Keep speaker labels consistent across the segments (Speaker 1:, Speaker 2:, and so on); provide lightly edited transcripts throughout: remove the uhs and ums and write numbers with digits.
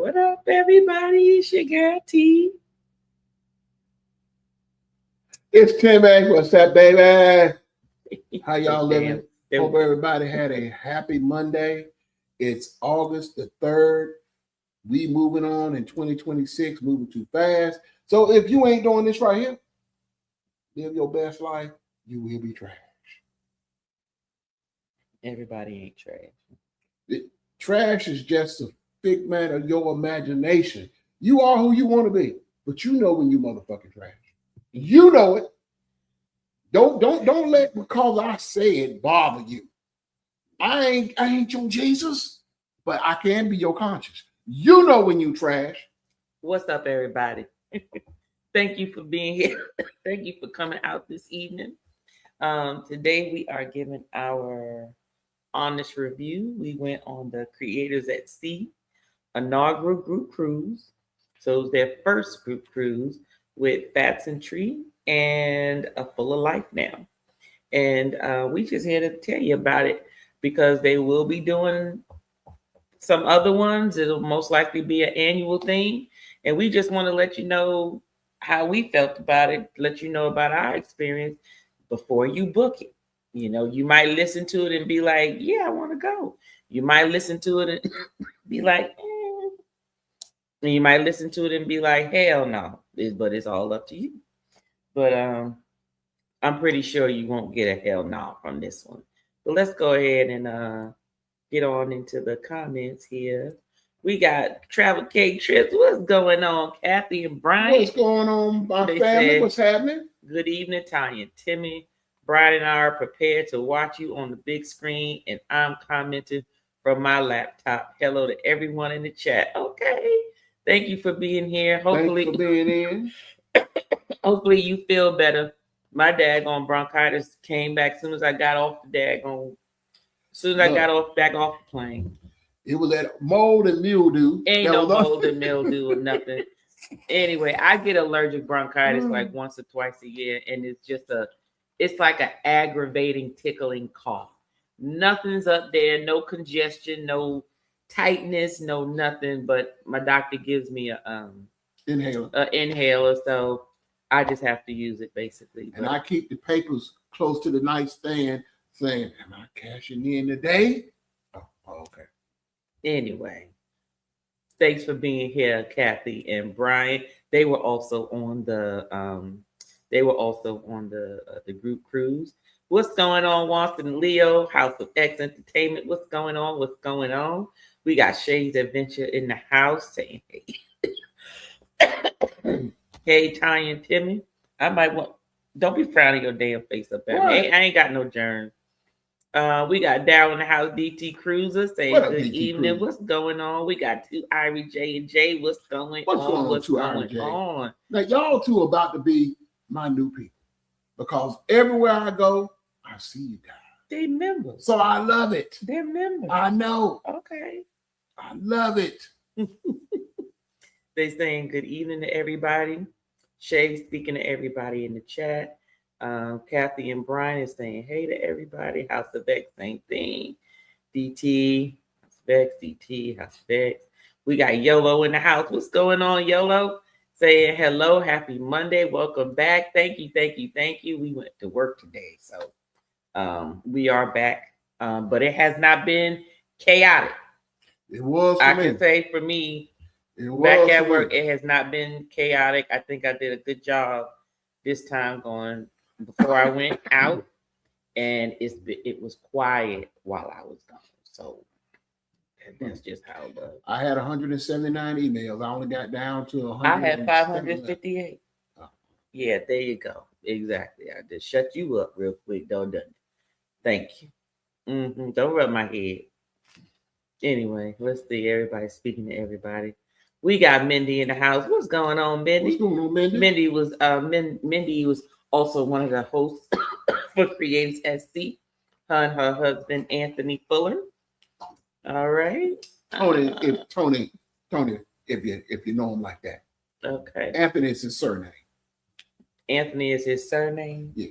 Speaker 1: What up, everybody? It's your girl T.
Speaker 2: It's Timmy. What's up, baby? How y'all living?
Speaker 1: Damn.
Speaker 2: Hope everybody had a happy Monday. It's August the 3rd. We moving on in 2026, moving too fast. So if you ain't doing this right here, live your best life, you will be trash.
Speaker 1: Everybody ain't trash.
Speaker 2: Trash is just a figment of your imagination. You are who you want to be, but you know when you motherfucking trash. You know it. Don't let because I say it bother you. I ain't your Jesus, but I can be your conscience. You know when you trash.
Speaker 1: What's up, everybody? Thank you for being here. Thank you for coming out this evening. Today we are giving our honest review. We went on the Creators at Sea inaugural group cruise. So it was their first group cruise with Fats and Tree and a Full of Life now. And we just here to tell you about it because they will be doing some other ones. It'll most likely be an annual thing. And we just want to let you know how we felt about it, let you know about our experience before you book it. You know, you might listen to it and be like, yeah, I want to go. You might listen to it and be like, eh. And you might listen to it and be like, hell no. But it's all up to you. But I'm pretty sure you won't get a hell no from this one. But let's go ahead and get on into the comments here. We got Travel Cake Trips. What's going on, Kathy and Brian?
Speaker 2: What's going on, my family? What's happening?
Speaker 1: Good evening, Tanya and Timmy. Brian and I are prepared to watch you on the big screen, and I'm commenting from my laptop. Hello to everyone in the chat. Okay. Thank you for being here. Hopefully,
Speaker 2: thanks for being in.
Speaker 1: Hopefully you feel better. My daggone bronchitis came back as soon as I got off the daggone. As soon as I got back off the plane.
Speaker 2: It was that mold and mildew.
Speaker 1: Ain't no mold and mildew or nothing. Anyway, I get allergic bronchitis like once or twice a year, and it's like an aggravating, tickling cough. Nothing's up there, no congestion, no tightness, no nothing. But my doctor gives me a inhaler, so I just have to use it basically.
Speaker 2: And I keep the papers close to the nightstand saying, am I cashing in today? Oh, okay.
Speaker 1: Anyway, thanks for being here, Kathy and Brian. They were also on the group cruise. What's going on, Watson Leo, House of X Entertainment? What's going on? What's going on? We got Shay's Adventure in the house saying hey. Hey, Tanya and Timmy. Don't be frowning your damn face up at me. I ain't got no germs. We got Darryl in the house, DT Cruiser saying good evening. Cruiser? What's going on? We got two Irie J and J. What's going on? What's going on?
Speaker 2: Now y'all two are about to be my new people because everywhere I go, I see you guys.
Speaker 1: They members.
Speaker 2: So I love it.
Speaker 1: They're members.
Speaker 2: I know.
Speaker 1: Okay.
Speaker 2: I love it.
Speaker 1: They saying good evening to everybody. Shay speaking to everybody in the chat. Kathy and Brian is saying hey to everybody. House of X, same thing. DT, House of X, DT, House of X. We got YOLO in the house. What's going on, YOLO? Saying hello, happy Monday. Welcome back. Thank you. We went to work today, so we are back. But it has not been chaotic.
Speaker 2: It was.
Speaker 1: I can say for me. Back at work, it has not been chaotic. I think I did a good job this time going before I went out, and it was quiet while I was gone. So that's just how it was.
Speaker 2: I had 179 emails. I only got down to 100.
Speaker 1: I had 558. Oh. Yeah, there you go. Exactly. I just shut you up real quick. Don't do it. Thank you. Don't rub my head. Anyway, let's see. Everybody speaking to everybody. We got Mindy in the house. What's going on, Mindy?
Speaker 2: What's going on, Mindy?
Speaker 1: Mindy was also one of the hosts for Creators at Sea. Her and her husband, Anthony Fuller. All right.
Speaker 2: Tony, if you know him like that.
Speaker 1: Okay.
Speaker 2: Anthony is his surname.
Speaker 1: Anthony is his surname?
Speaker 2: Yeah.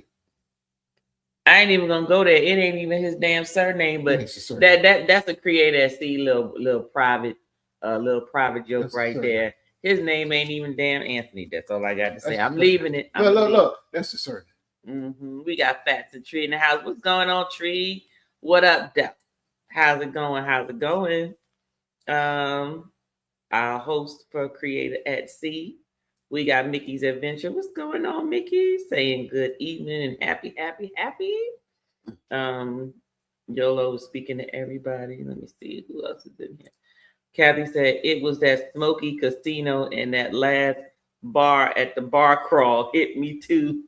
Speaker 1: I ain't even gonna go there. It ain't even his damn surname, but that's a Creator at Sea little private a little private joke
Speaker 2: That's
Speaker 1: right
Speaker 2: true.
Speaker 1: there. His name ain't even damn Anthony. That's all I got to say. I'm leaving it.
Speaker 2: Look. That's the certain.
Speaker 1: We got Fats and Tree in the house. What's going on, Tree? What up, Duck? How's it going? How's it going? Our host for Creator at Sea. We got Mickey's Adventure. What's going on, Mickey? Saying good evening and happy. YOLO was speaking to everybody. Let me see who else is in here. Kathy said it was that smoky casino and that last bar at the bar crawl hit me too.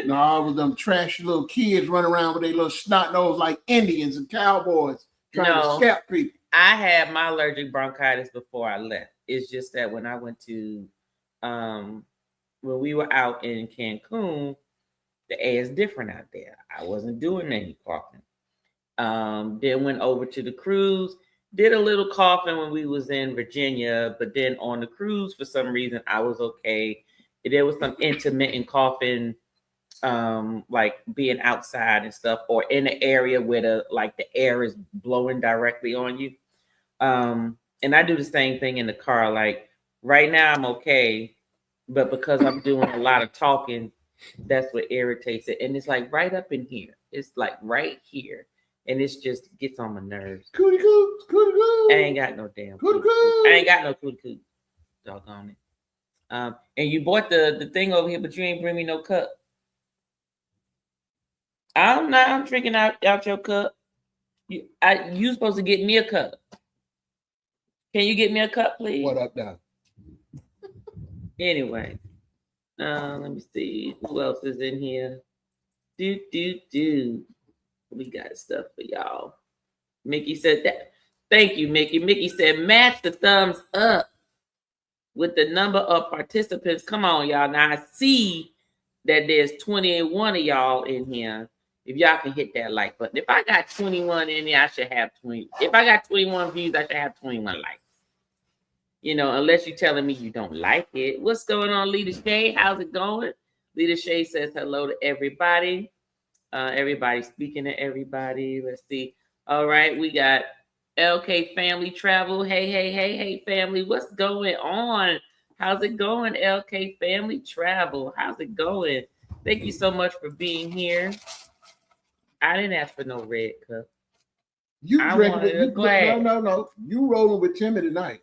Speaker 2: No, it was them trashy little kids running around with their little snot nose like Indians and cowboys trying to scalp people.
Speaker 1: I had my allergic bronchitis before I left. It's just that when I went to, when we were out in Cancun, the air is different out there. I wasn't doing any coughing. Then went over to the cruise, did a little coughing when we was in Virginia, but then on the cruise, for some reason, I was okay. There was some intermittent coughing, like being outside and stuff, or in an area where the air is blowing directly on you. And I do the same thing in the car. Like right now I'm okay, but because I'm doing a lot of talking, that's what irritates it. And it's like right up in here. It's like right here. And it's just gets on my nerves.
Speaker 2: Cootie coo.
Speaker 1: I ain't got no damn cootie coo. I ain't got no cootie coo. Doggone it. And you bought the thing over here, but you ain't bring me no cup. I'm drinking out your cup. You supposed to get me a cup. Can you get me a cup, please?
Speaker 2: What up now?
Speaker 1: Anyway, let me see who else is in here. Do. We got stuff for y'all. Mickey said that. Thank you, Mickey. Mickey said match the thumbs up with the number of participants. Come on, y'all. Now I see that there's 21 of y'all in here. If y'all can hit that like button. If I got 21 in there, I should have 20. If I got 21 views, I should have 21 likes. You know, unless you're telling me you don't like it. What's going on, Lita Shay? How's it going? Lita Shay says hello to everybody. Everybody speaking to everybody. Let's see. All right, we got LK Family Travel. Hey, family. What's going on? How's it going, LK Family Travel? How's it going? Thank you so much for being here. I didn't ask for no red cup.
Speaker 2: You drinking it? No. You rolling with Timmy tonight.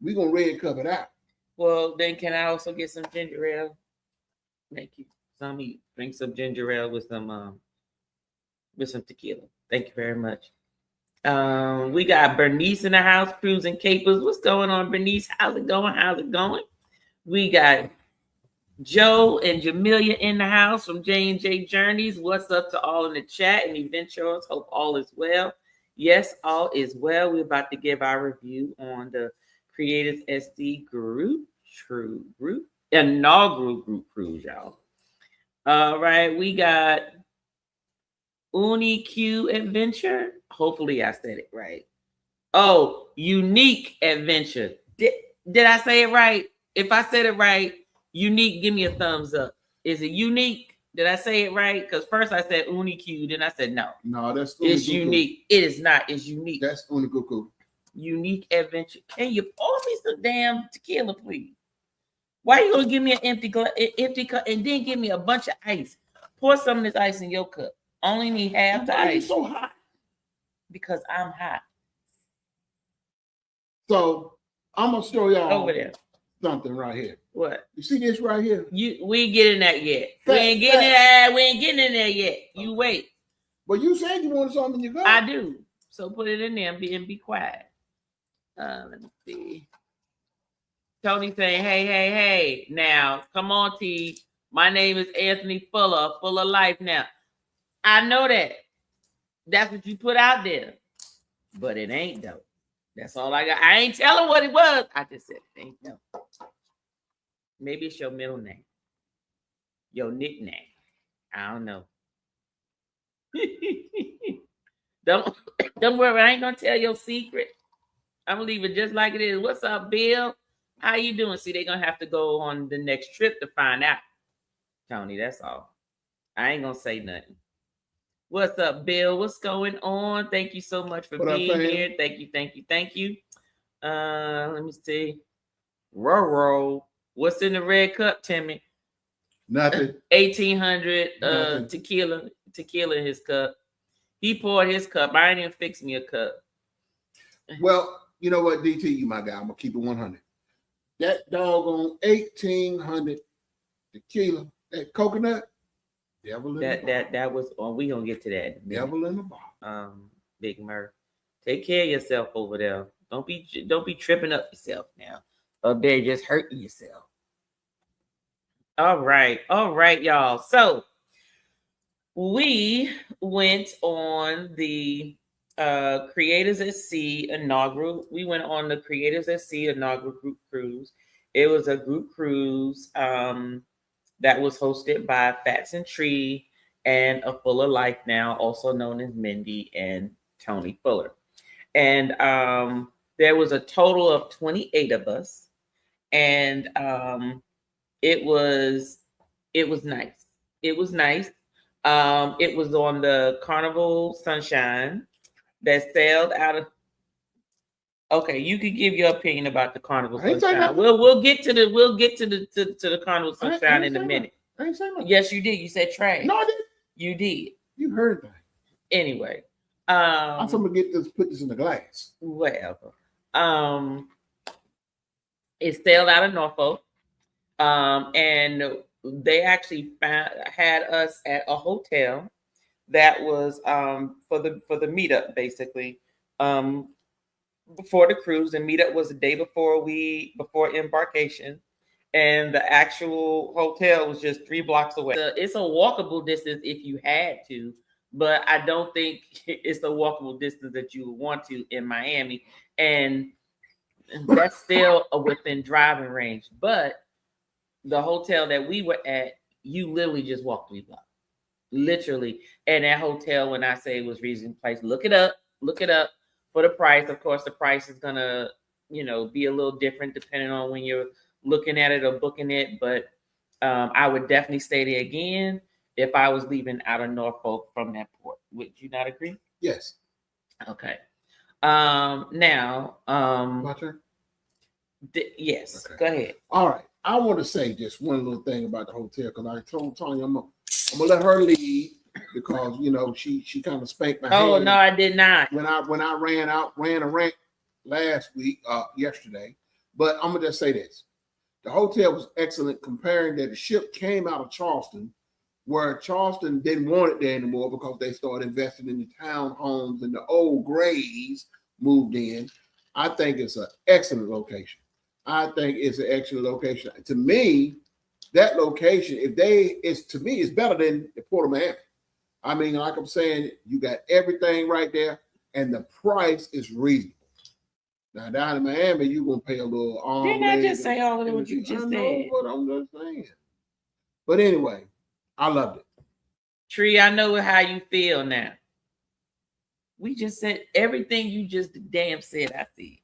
Speaker 2: We gonna red cup it out.
Speaker 1: Well, then can I also get some ginger ale? Thank you. Some drink some ginger ale with some tequila. Thank you very much. We got Bernice in the house, cruising capers. What's going on, Bernice? How's it going? We got Joe and Jamelia in the house from J&J Journeys. What's up to all in the chat and adventurers? Hope all is well. Yes, all is well. We're about to give our review on the Creators SD group inaugural group cruise, y'all. All right, we got UniQ Adventure. Hopefully I said it right. Oh, Unique Adventure. Did I say it right? If I said it right, Unique, give me a thumbs up. Is it Unique? Did I say it right? Because first I said UniQ, then I said no.
Speaker 2: No, that's
Speaker 1: it's Unique. It is not. It's Unique.
Speaker 2: That's Unique.
Speaker 1: Unique Adventure. Can you pour me some damn tequila, please? Why are you gonna give me an empty cup and then give me a bunch of ice? Pour some of this ice in your cup. Only need half the ice. Why are you
Speaker 2: so hot?
Speaker 1: Because I'm hot.
Speaker 2: So I'm gonna show y'all
Speaker 1: over there
Speaker 2: something right here.
Speaker 1: What?
Speaker 2: You see this right here?
Speaker 1: We ain't getting that yet. We ain't getting in there yet. You wait.
Speaker 2: But you said you wanted something in your cup.
Speaker 1: I do. So put it in there and be quiet. Let me see. Tony saying, hey. Now, come on, T. My name is Anthony full of life now. I know that. That's what you put out there. But it ain't though. That's all I got. I ain't telling what it was. I just said it ain't though. Maybe it's your middle name. Your nickname. I don't know. Don't worry. I ain't gonna tell your secret. I'm gonna leave it just like it is. What's up, Bill? How you doing? See, they're gonna have to go on the next trip to find out. Tony, that's all. I ain't gonna say nothing. What's up, Bill? What's going on? Thank you so much for being here. Thank you. Let me see. Roro. What's in the red cup, Timmy?
Speaker 2: Nothing.
Speaker 1: 1800
Speaker 2: Nothing.
Speaker 1: tequila in his cup. He poured his cup. I ain't even fix me a cup.
Speaker 2: Well, you know what, DT, you my guy. I'm gonna keep it 100. That doggone 1800 tequila, that coconut, devil in the bottle.
Speaker 1: That was. Oh, we gonna get to that. In a minute.
Speaker 2: Devil in the bottle.
Speaker 1: Big Murph, take care of yourself over there. Don't be tripping up yourself now. Up there, just hurting yourself. All right, y'all. So we went on the Creators at Sea inaugural. We went on the Creators at Sea inaugural group cruise. It was a group cruise that was hosted by Fats and Tree and A Fuller Life Now, also known as Mindy and Tony Fuller. And there was a total of 28 of us, and it was nice. It was nice. It was on the Carnival Sunshine that sailed out of. Okay, you could give your opinion about the Carnival Sunshine. We'll get to the Carnival Sunshine in a minute.
Speaker 2: I ain't saying nothing.
Speaker 1: Yes, you did. You said trash.
Speaker 2: No, I didn't.
Speaker 1: You did.
Speaker 2: You heard that.
Speaker 1: Anyway,
Speaker 2: I'm gonna put this in the glass.
Speaker 1: Whatever. It sailed out of Norfolk, and they actually had us at a hotel that was for the meetup, basically. Before the cruise, the meetup was the day before embarkation, and the actual hotel was just 3 blocks away. It's a walkable distance if you had to, but I don't think it's a walkable distance that you would want to in Miami, and that's still within driving range. But the hotel that we were at, you literally just walk 3 blocks, literally. And that hotel, when I say it was reasonably priced, look it up for the price. Of course, the price is gonna, be a little different depending on when you're looking at it or booking it. But I would definitely stay there again if I was leaving out of Norfolk from that port. Would you not agree?
Speaker 2: Yes.
Speaker 1: Okay. Now,
Speaker 2: my turn.
Speaker 1: Yes.
Speaker 2: Okay.
Speaker 1: Go ahead.
Speaker 2: All right. I want to say just one little thing about the hotel, because I told Tanya I'm gonna let her lead, because she kind of spanked my hand.
Speaker 1: Oh no, I did not.
Speaker 2: When I ran a rant yesterday. But I'm gonna just say this: the hotel was excellent, comparing that the ship came out of Charleston, where Charleston didn't want it there anymore because they started investing in the townhomes and the old Grays moved in. I think it's an excellent location. To me, that location, it's better than the Port of Miami. I mean, like I'm saying, you got everything right there, and the price is reasonable. Now down in Miami, you're gonna pay a little arm.
Speaker 1: Didn't I just say all of what you just said?
Speaker 2: I know what I'm just saying. But anyway, I loved it.
Speaker 1: Tree, I know how you feel now. We just said everything you just damn said. I see.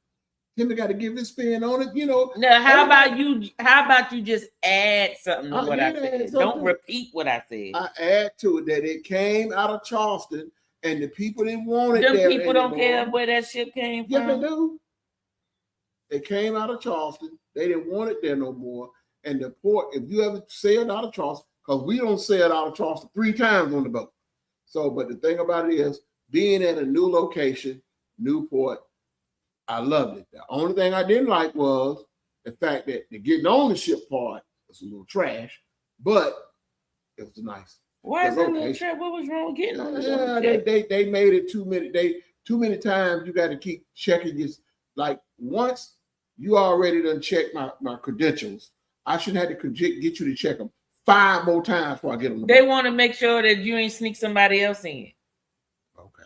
Speaker 2: Timmy got to give his spin on it,
Speaker 1: Now, how about you just add something to what I said? Don't repeat what I said.
Speaker 2: I add to it that it came out of Charleston, and the people didn't want it there.
Speaker 1: Them people don't care where that ship came from.
Speaker 2: Yes, they do. They came out of Charleston. They didn't want it there no more. And the port, if you ever sailed out of Charleston, because we don't sail out of Charleston 3 times on the boat. So, but the thing about it is, being at a new location, new port, I loved it. The only thing I didn't like was the fact that the getting on the ship part was a little trash, but it was nice.
Speaker 1: Why is that a little trash? What was wrong with getting on the ship?
Speaker 2: They made it too many times. You got to keep checking this. Like, once you already done checked my credentials, I shouldn't have to get you to check them 5 more times before I get on the boat.
Speaker 1: They want to make sure that you ain't sneak somebody else in.
Speaker 2: Okay.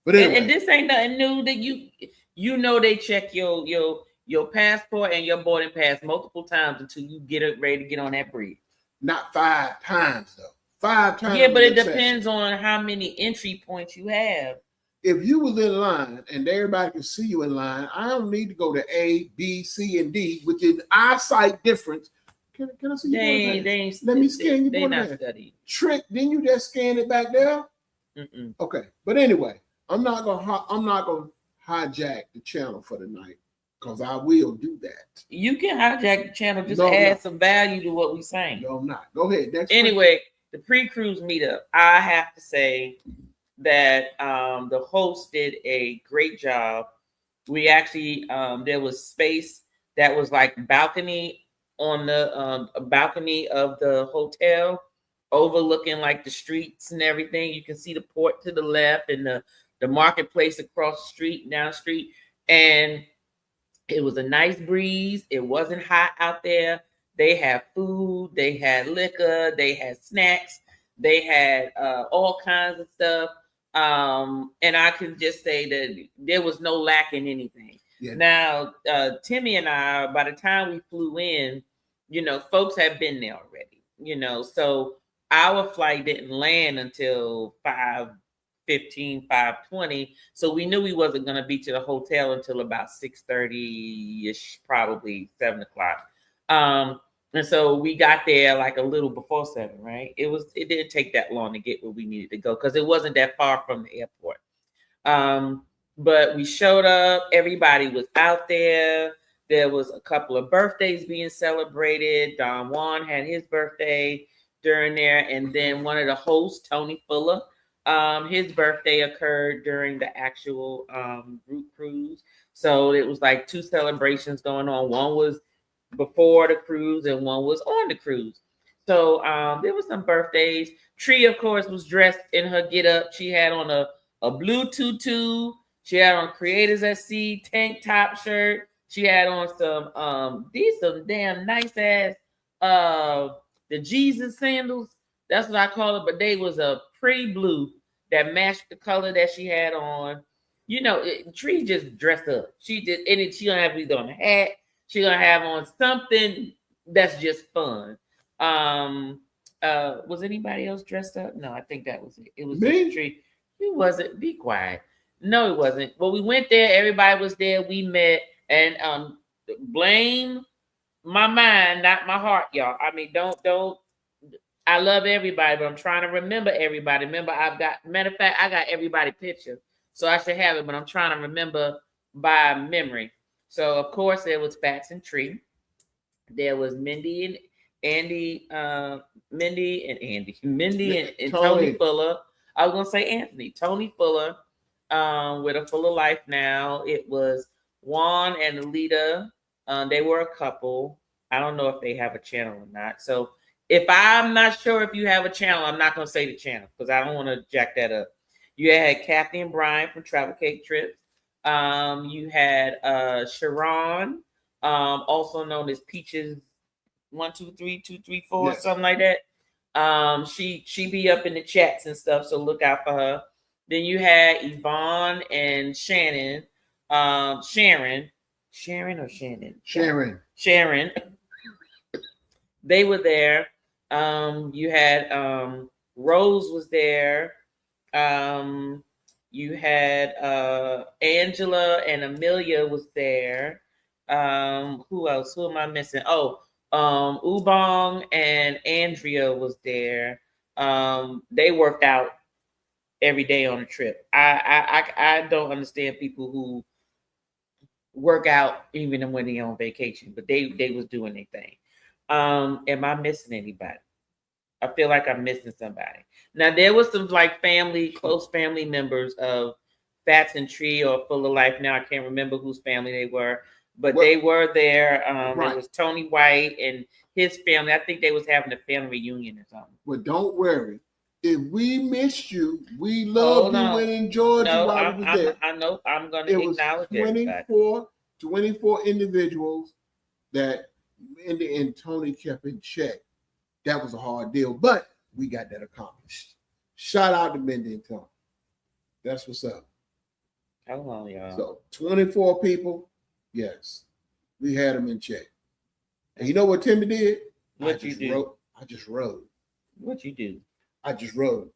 Speaker 2: But anyway,
Speaker 1: and this ain't nothing new that they check your passport and your boarding pass multiple times until you get it ready to get on that bridge.
Speaker 2: Not 5 times though. 5 times.
Speaker 1: Yeah, but it depends on how many entry points you have.
Speaker 2: If you was in line and everybody can see you in line, I don't need to go to A, B, C, and D, which is eyesight difference. Can I see you? Let me scan you.
Speaker 1: They not studying.
Speaker 2: Trick, didn't you just scan it back there?
Speaker 1: Mm-mm.
Speaker 2: Okay, but anyway, I'm not gonna hijack the channel for the night. because I will do that.
Speaker 1: You can hijack the channel, just
Speaker 2: No,
Speaker 1: add
Speaker 2: no.
Speaker 1: some value to what we're saying.
Speaker 2: No, I'm not. Go ahead. Next
Speaker 1: Anyway, the pre-cruise meetup, I have to say that the host did a great job. We actually there was space that was like balcony on the balcony of the hotel, overlooking like the streets and everything. You can see the port to the left and the marketplace across the street, down the street, and it was a nice breeze. It wasn't hot out there. They had food, they had liquor, they had snacks, they had all kinds of stuff. And I can just say that there was no lack in anything. Yeah. Now, Timmy and I, by the time we flew in, folks had been there already, so our flight didn't land until 5:15, 5:20. So we knew we wasn't going to be to the hotel until about 6:30-ish, probably 7 o'clock. And so we got there like a little before 7, right? It didn't take that long to get where we needed to go because it wasn't that far from the airport. But we showed up, everybody was out there. There was a couple of birthdays being celebrated. Don Juan had his birthday during there, and then one of the hosts, Tony Fuller, his birthday occurred during the actual group cruise. So it was like 2 celebrations going on. One was before the cruise and one was on the cruise. So there was some birthdays. Tree, of course, was dressed in her get-up. She had on a blue tutu. She had on Creators at Sea tank top shirt. She had on some damn nice ass the Jesus sandals. That's what I call it, but they was a pretty blue that matched the color that she had on. Tree just dressed up. She gonna have either on a hat. She gonna have on something that's just fun. Was anybody else dressed up? No, I think that was it. It was
Speaker 2: me.
Speaker 1: Tree. He wasn't. Be quiet. No, it wasn't. Well, we went there. Everybody was there. We met, and blame my mind, not my heart, y'all. I mean, don't. I love everybody, but I'm trying to remember everybody. Remember, matter of fact, I got everybody picture, so I should have it, but I'm trying to remember by memory. So, of course, there was Fats and Tree. There was Mindy and Andy, Mindy and Tony Fuller. I was gonna say Anthony, Tony Fuller, with a Fuller Life now. It was Juan and Alita. They were a couple. I don't know if they have a channel or not. So if I'm not sure if you have a channel, I'm not gonna say the channel because I don't want to jack that up. You had Kathy and Brian from Travel Cake Trips. You had Sharon, also known as Peaches 123 234, yes, something like that. She be up in the chats and stuff, so look out for her. Then you had Yvonne and Shannon, Sharon. They were there. You had Rose was there. You had Angela and Amelia was there. Who else? Who am I missing? Oh, Ubong and Andrea was there. They worked out every day on the trip. I don't understand people who work out even when they're on vacation, but they was doing their thing. Am I missing anybody? I feel like I'm missing somebody. Now there was some like close family members of Fats and Tree or Full of Life. Now I can't remember whose family they were, but they were there. Right. It was Tony White and his family. I think they was having a family reunion or something.
Speaker 2: Well, don't worry. If we missed you, we loved you and enjoyed you while we were there.
Speaker 1: I know. I'm going to acknowledge it.
Speaker 2: 24 individuals that Mindy and Tony kept in check. That was a hard deal, but we got that accomplished. Shout out to Mindy and Tony. That's what's up.
Speaker 1: Hold on, y'all.
Speaker 2: So 24 people, yes, we had them in check. And you know what Timmy did?
Speaker 1: I
Speaker 2: just rode.
Speaker 1: What you do?
Speaker 2: I just rode.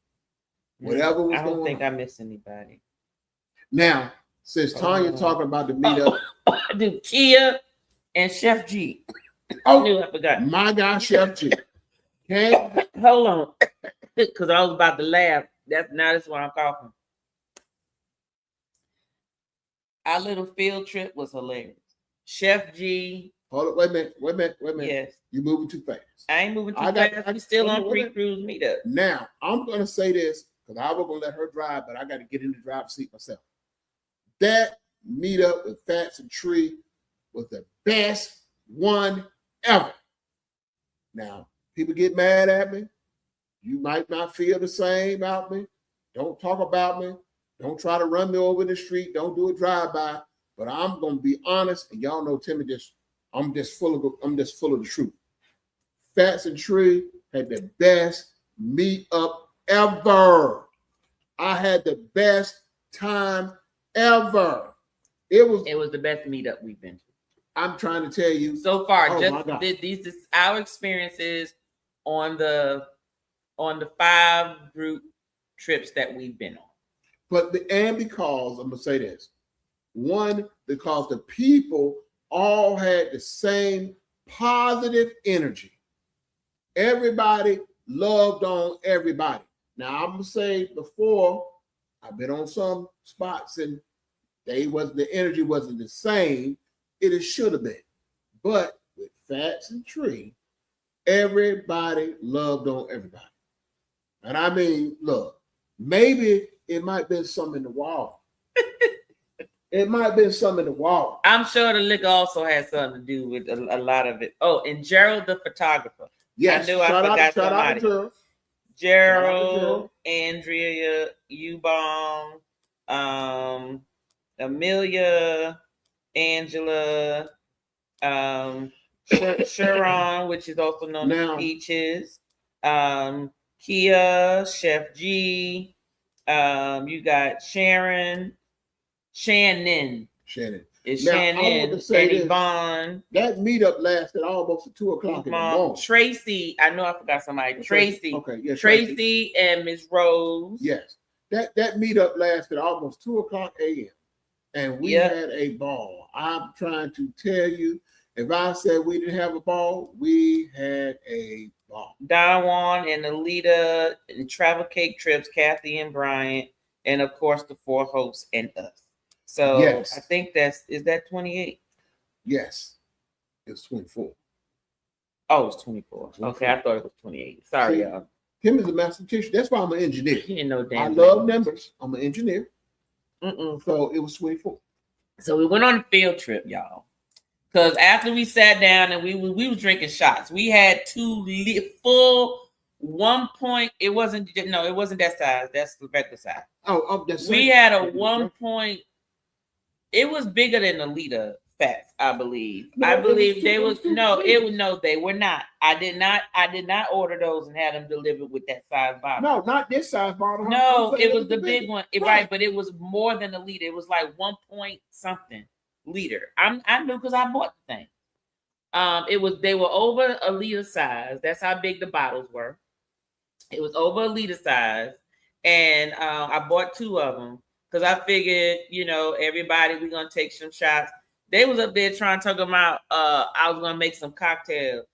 Speaker 2: Whatever was going on.
Speaker 1: I don't think I missed anybody.
Speaker 2: Now, since Tanya talking about the meetup,
Speaker 1: I do Kia and Chef G. I forgot.
Speaker 2: My guy, Chef G. Okay.
Speaker 1: Hold on, because I was about to laugh. That's why I'm coughing. Our little field trip was hilarious. Chef G.
Speaker 2: Hold up, wait a minute.
Speaker 1: Yes.
Speaker 2: You're moving too fast.
Speaker 1: I ain't moving too fast. We still on pre-cruise meetup.
Speaker 2: Now, I'm going to say this because I was going to let her drive, but I got to get in the driver's seat myself. That meetup with Fats and Tree was the best one ever. Now, people get mad at me. You might not feel the same about me. Don't talk about me. Don't try to run me over in the street. Don't do a drive-by. But I'm going to be honest, and y'all know Timmy I'm just full of the truth. Fats and Tree had the best meetup ever. I had the best time ever. It was the best meetup we've been to. I'm trying to tell you
Speaker 1: so far. These our experiences on the 5 group trips that we've been on.
Speaker 2: But because I'm gonna say this, one, because the people all had the same positive energy. Everybody loved on everybody. Now I'm gonna say before, I've been on some spots and the energy wasn't the same. It should have been. But with Fats and Tree, everybody loved on everybody. And I mean, look, maybe it might have been something in the wall. It might have been something in the wall.
Speaker 1: I'm sure the liquor also had something to do with a lot of it. Oh, and Gerald the photographer.
Speaker 2: Yes,
Speaker 1: I knew I forgot somebody. Gerald, Andrea, Ubong, Amelia, Angela, Sharon, which is also known as Peaches, Kia, Chef G, you got Shannon. It's Shannon and Yvonne.
Speaker 2: That meetup lasted almost to 2:00 in the morning.
Speaker 1: Tracy, I know I forgot somebody. Tracy.
Speaker 2: Okay, yes.
Speaker 1: Tracy and Miss Rose.
Speaker 2: Yes. That meetup lasted almost 2:00 a.m. And we had a ball. I'm trying to tell you, if I said we didn't have a ball, we had a ball.
Speaker 1: Don Juan and Alita, and Travel Cake Trips, Kathy and Bryant, and of course the 4 hosts and us. So yes. I think is that 28?
Speaker 2: Yes. It's 24.
Speaker 1: Oh, it's 24. Okay, I thought it was 28. Sorry, y'all.
Speaker 2: Tim is a mathematician. That's why I'm an engineer.
Speaker 1: He didn't know damn.
Speaker 2: I love numbers. I'm an engineer. So it was 24.
Speaker 1: So we went on a field trip, y'all. Because after we sat down and we was drinking shots, we had 2 full 1 point. It wasn't that size. That's the regular size.
Speaker 2: That's
Speaker 1: we had a 1 point. It was bigger than the liter Fats, I believe. I believe they was they were not. I did not order those and have them delivered with that size bottle.
Speaker 2: No, not this size bottle.
Speaker 1: No, it was the big one. Right, but it was more than a liter. It was like 1 point something liter. I knew because I bought the thing. They were over a liter size. That's how big the bottles were. It was over a liter size, and I bought 2 of them because I figured, everybody, we're gonna take some shots. They was up there trying to talk about I was gonna make some cocktails.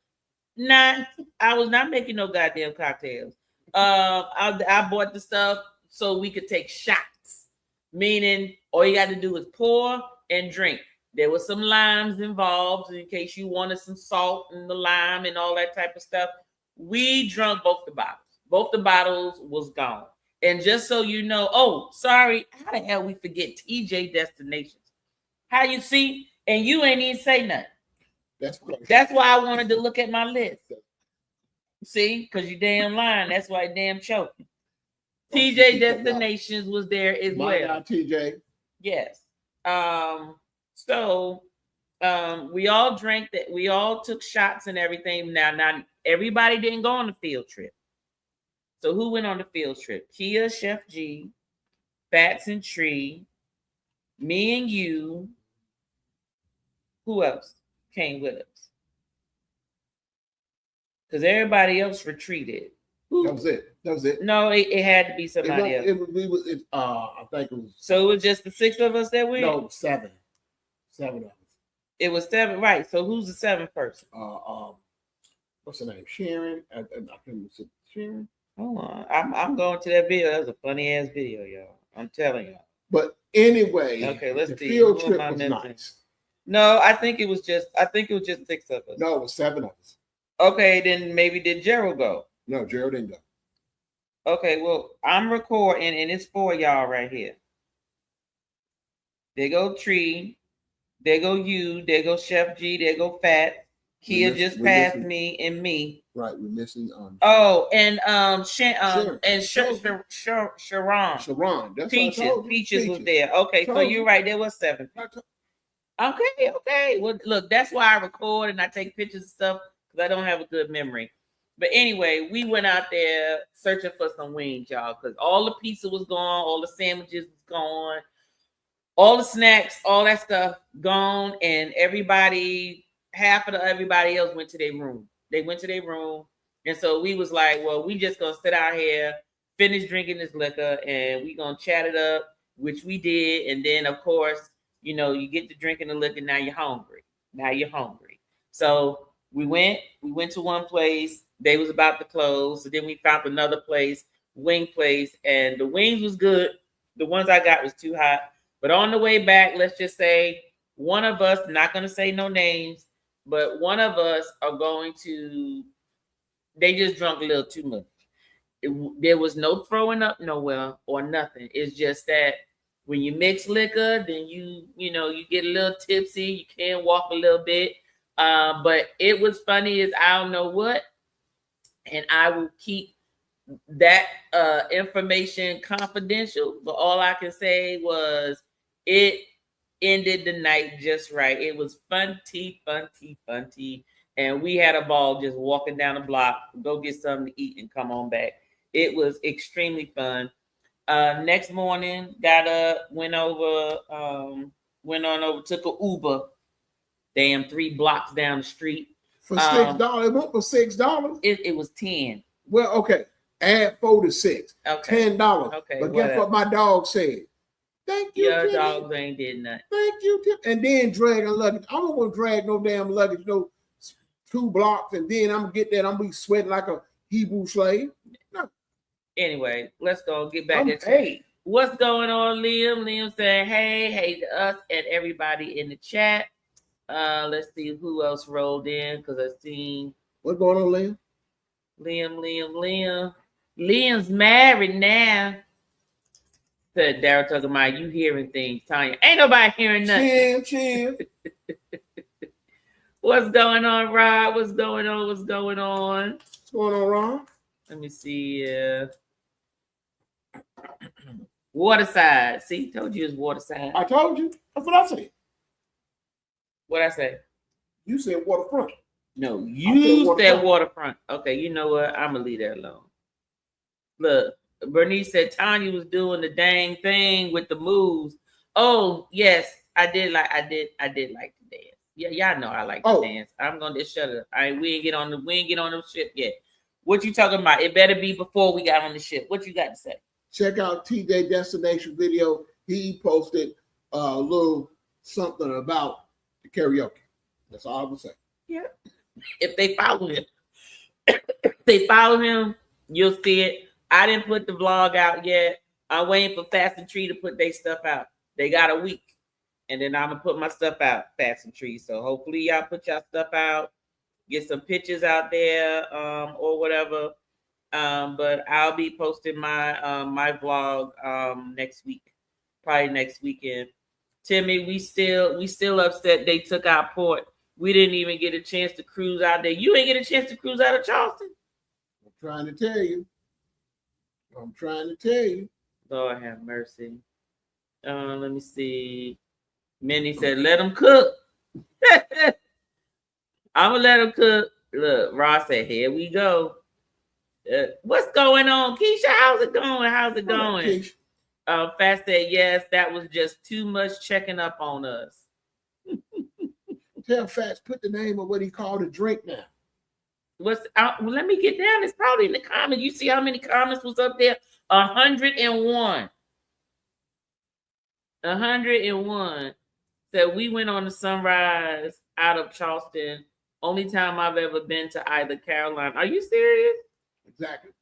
Speaker 1: Nah, I was not making no goddamn cocktails. I bought the stuff so we could take shots. Meaning all you got to do is pour and drink. There was some limes involved in case you wanted some salt and the lime and all that type of stuff. We drank both the bottles. Both the bottles was gone. And just so you know, sorry, how the hell we forget TJ Destinations? How you see? And you ain't even say nothing. That's why I wanted to look at my list. See? Because you damn lying. That's why I damn choking. TJ Destinations was there as well.
Speaker 2: Not TJ.
Speaker 1: Yes. So we all drank that. We all took shots and everything. Now everybody didn't go on the field trip. So who went on the field trip? Kia, Chef G, Fats and Tree, me and you. Who else came with us? Because everybody else retreated.
Speaker 2: That was it.
Speaker 1: No, it had to be somebody else.
Speaker 2: I think it was.
Speaker 1: So it was just the 6 of us that went?
Speaker 2: No, 7. 7 of us.
Speaker 1: It was 7, right? So who's the 7th person?
Speaker 2: What's her name? Sharon. I couldn't say Sharon.
Speaker 1: Hold on. I'm going to that video. That was a funny ass video, y'all. I'm telling y'all.
Speaker 2: But anyway,
Speaker 1: okay, let's
Speaker 2: the
Speaker 1: see.
Speaker 2: field trip was nice.
Speaker 1: No, I think it was just 6 of us.
Speaker 2: No, it was 7 of us.
Speaker 1: Okay, then maybe did Gerald go?
Speaker 2: No, Gerald didn't go.
Speaker 1: Okay, well, I'm recording and it's 4 y'all right here. There go Tree. There go you. There go Chef G. There go Fat. Kia just passed me and me.
Speaker 2: Right, we're missing
Speaker 1: oh, and Sharon.
Speaker 2: Sharon. That's
Speaker 1: Peaches was there. Okay, so you're right. There was 7. Okay. Well, look, that's why I record and I take pictures and stuff because I don't have a good memory. But anyway, we went out there searching for some wings, y'all, because all the pizza was gone, all the sandwiches was gone, all the snacks, all that stuff gone, and half of everybody else went to their room. They went to their room, and so we was like, well, we just gonna sit out here, finish drinking this liquor, and we gonna chat it up, which we did, and then of course, you know, you get to drinking the liquor, now you're hungry. So we went to one place, they was about to close, so then we found another place, wing place, and the wings was good. The ones I got was too hot. But on the way back, let's just say one of us, not going to say no names, but one of us are going to, they just drunk a little too much. There was no throwing up nowhere or nothing. It's just that when you mix liquor, then you get a little tipsy. You can walk a little bit. But it was funny as I don't know what. And I will keep that information confidential. But all I can say was it ended the night just right. It was funty. And we had a ball just walking down the block, go get something to eat and come on back. It was extremely fun. Next morning, got up, went on over, took an Uber, damn 3 blocks down the street.
Speaker 2: For $6. It won't for $6.
Speaker 1: It was 10.
Speaker 2: Well, okay. Add 4 to 6.
Speaker 1: Okay.
Speaker 2: $10.
Speaker 1: Okay.
Speaker 2: But guess what my dog said? Thank you.
Speaker 1: Your dog ain't did nothing.
Speaker 2: Thank you, Tim. And then drag a luggage. I don't want to drag no damn luggage, no 2 blocks, and then I'm gonna get there. I'm gonna be sweating like a Hebrew slave. No.
Speaker 1: Anyway, let's go get back to what's going on, Liam. Liam saying hey to us and everybody in the chat. Let's see who else rolled in because I seen
Speaker 2: what's going on,
Speaker 1: Liam. Liam's married now. Said Daryl talking about you hearing things, Tanya. Ain't nobody hearing nothing.
Speaker 2: Chill.
Speaker 1: What's going on, Rod? What's going on?
Speaker 2: What's going on, Ron?
Speaker 1: Let me see. Waterside. See, told you it's Waterside.
Speaker 2: I told you. That's what I said.
Speaker 1: What I say?
Speaker 2: You said waterfront.
Speaker 1: No, you said waterfront. Okay, you know what? I'm gonna leave that alone. Look, Bernice said Tanya was doing the dang thing with the moves. Oh yes, I did like the dance. Yeah, y'all know I like the dance. I'm gonna just shut up. We ain't get on the ship yet. What you talking about? It better be before we got on the ship. What you got to say?
Speaker 2: Check out TJ Destination video. He posted a little something about the karaoke. That's all I would say.
Speaker 1: Yeah. If they follow him, you'll see it. I didn't put the vlog out yet. I'm waiting for Fast and Tree to put their stuff out. They got a week. And then I'm going to put my stuff out, Fast and Tree. So hopefully y'all put y'all stuff out. Get some pictures out there or whatever. But I'll be posting my my vlog next week. Probably next weekend. Timmy, we still upset they took our port. We didn't even get a chance to cruise out there. You ain't get a chance to cruise out of Charleston?
Speaker 2: I'm trying to tell you.
Speaker 1: Lord have mercy. Let me see. Minnie said, let them cook. I'm going to let them cook. Look, Ross said, here we go. What's going on, Keisha? How's it going? Fast said, yes, that was just too much checking up on us.
Speaker 2: Tell Fats, put the name of what he called a drink now.
Speaker 1: Let me get down. It's probably in the comments. You see how many comments was up there? 101. 101. So we went on the Sunrise out of Charleston. Only time I've ever been to either Carolina. Are you serious?
Speaker 2: Exactly.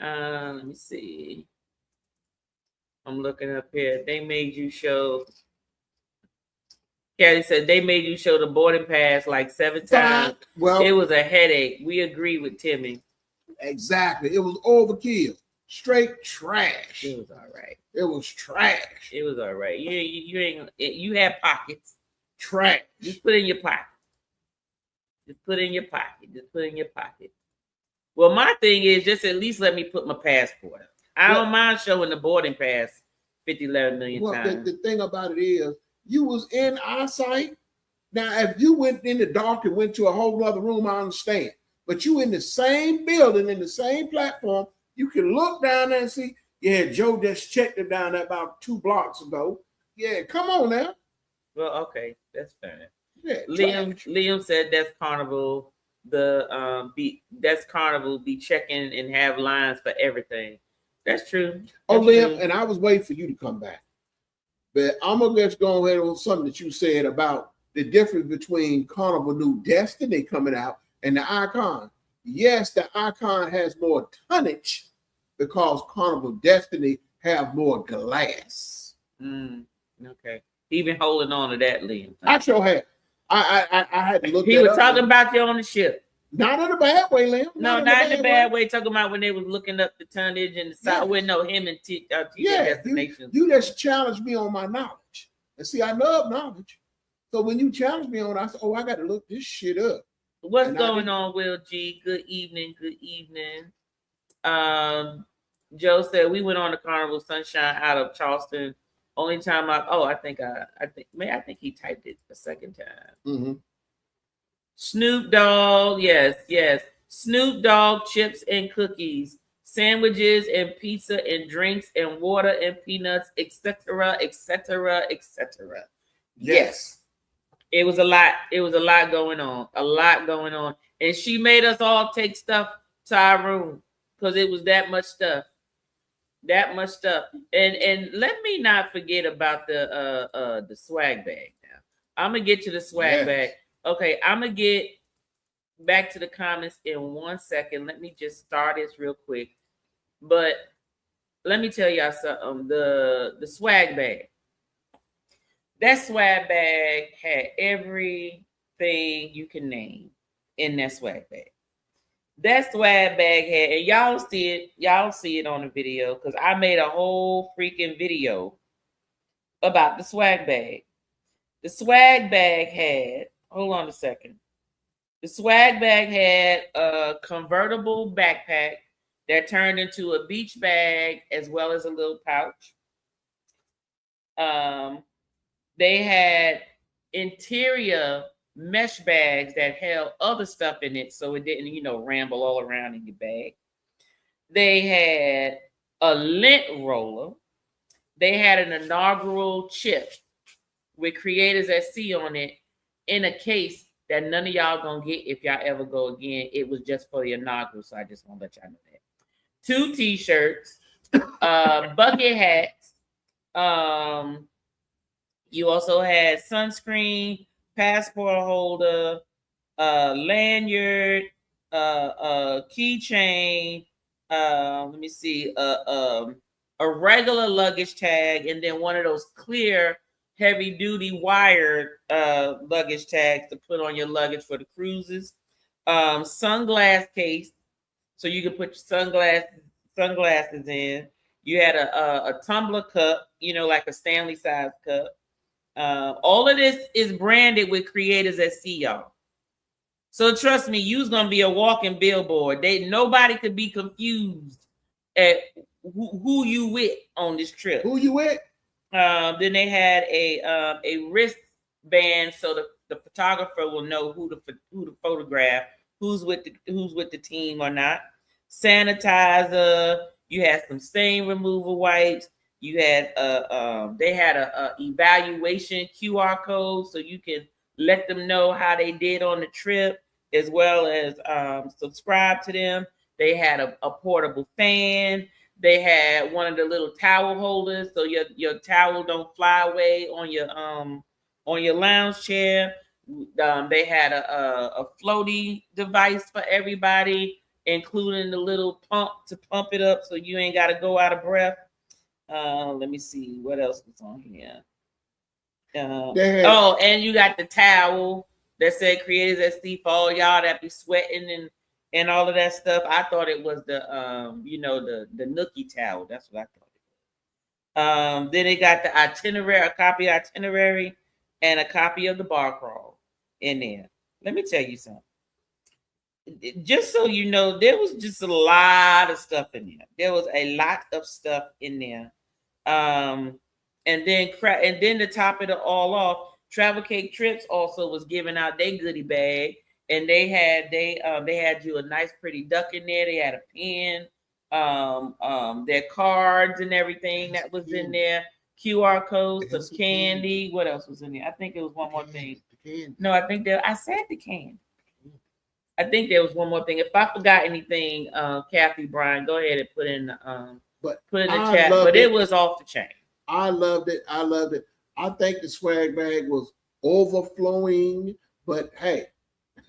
Speaker 1: Let me see. I'm looking up here. They made you show. Kelly said they made you show the boarding pass like 7 times.
Speaker 2: Well,
Speaker 1: it was a headache. We agree with Timmy.
Speaker 2: Exactly. It was overkill. Straight trash.
Speaker 1: It was all right.
Speaker 2: It was trash.
Speaker 1: It was all right. You had pockets.
Speaker 2: Trash.
Speaker 1: Just put it in your pocket. Just put it in your pocket. Just put it in your pocket. Well, my thing is just at least let me put my passport. I don't mind showing the boarding pass 11 million times.
Speaker 2: The thing about it is, you was in our sight. Now, if you went in the dark and went to a whole other room, I understand. But you in the same building, in the same platform, you can look down there and see, yeah, Joe just checked it down there about 2 blocks ago. Yeah, come on now.
Speaker 1: Well, okay, that's fair.
Speaker 2: Yeah,
Speaker 1: Liam said that's Carnival. That's Carnival be checking and have lines for everything. That's true.
Speaker 2: Liam, and I was waiting for you to come back. But I'm gonna just go ahead on something that you said about the difference between Carnival New Destiny coming out and the Icon. Yes, the Icon has more tonnage because Carnival Destiny have more glass.
Speaker 1: Okay. He been holding on to that, Liam.
Speaker 2: I sure had. I had to look.
Speaker 1: He was talking about you on the ship.
Speaker 2: Not in a bad way, Liam.
Speaker 1: Not in a bad way. Talking about when they was looking up the tonnage and the side. Well, no, him and Destinations.
Speaker 2: You just challenged me on my knowledge. And see, I love knowledge. So when you challenged me on, I said, I got to look this shit up.
Speaker 1: What's going on, Will G? Good evening. Good evening. Joe said we went on the Carnival Sunshine out of Charleston. Only time I think he typed it a second time.
Speaker 2: Mm-hmm.
Speaker 1: Snoop Dogg, yes. Snoop Dogg chips and cookies, sandwiches and pizza and drinks and water and peanuts, etc., etc., etc. Yes. It was a lot. It was a lot going on. A lot going on. And she made us all take stuff to our room because it was that much stuff. That much stuff. And let me not forget about the swag bag now. I'm gonna get to the swag bag. Okay, I'm gonna get back to the comments in 1 second. Let me just start this real quick. But let me tell y'all something. The swag bag. That swag bag had everything you can name in that swag bag. That swag bag had, and y'all see it on the video because I made a whole freaking video about the swag bag. The swag bag had, hold on a second. The swag bag had a convertible backpack that turned into a beach bag as well as a little pouch. They had interior mesh bags that held other stuff in it so it didn't, ramble all around in your bag. They had a lint roller. They had an inaugural chip with Creators at Sea on it in a case that none of y'all gonna get if y'all ever go again. It was just for the inaugural, so I just want to let y'all know that. 2 t-shirts, bucket hats. You also had sunscreen, passport holder, lanyard, keychain. Let me see, a regular luggage tag, and then one of those clear heavy-duty wired luggage tags to put on your luggage for the cruises. Sunglass case, so you can put your sunglasses in. You had a tumbler cup, like a Stanley size cup. All of this is branded with Creators at Sea, y'all. So trust me, you's gonna be a walking billboard. Nobody could be confused at who you with on this trip.
Speaker 2: Who you with?
Speaker 1: Then they had a wristband so the photographer will know who to photograph, who's with the team or not. Sanitizer. You had some stain removal wipes. You had they had a evaluation QR code so you can let them know how they did on the trip, as well as subscribe to them. They had a portable fan. They had one of the little towel holders so your towel don't fly away on your lounge chair. They had a floaty device for everybody, including the little pump to pump it up so you ain't got to go out of breath. Let me see what else was on here. And you got the towel that said "Creators at Sea" for all y'all that be sweating and all of that stuff. I thought it was the the nookie towel. That's what I thought. Then it got the itinerary, a copy of itinerary, and a copy of the bar crawl in there. Let me tell you something. Just so you know, there was just a lot of stuff in there. There was a lot of stuff in there. And then to top it all off, Travel Cake Trips also was giving out their goodie bag, and they had you a nice pretty duck in there. They had a pen, their cards and everything that was in there, QR codes, some candy. What else was in there? I think it was one more thing. No, I think I said the candy. I think there was one more thing. If I forgot anything, Kathy, Brian, go ahead and put in the chat. But it was off the chain.
Speaker 2: I loved it. I think the swag bag was overflowing, but hey,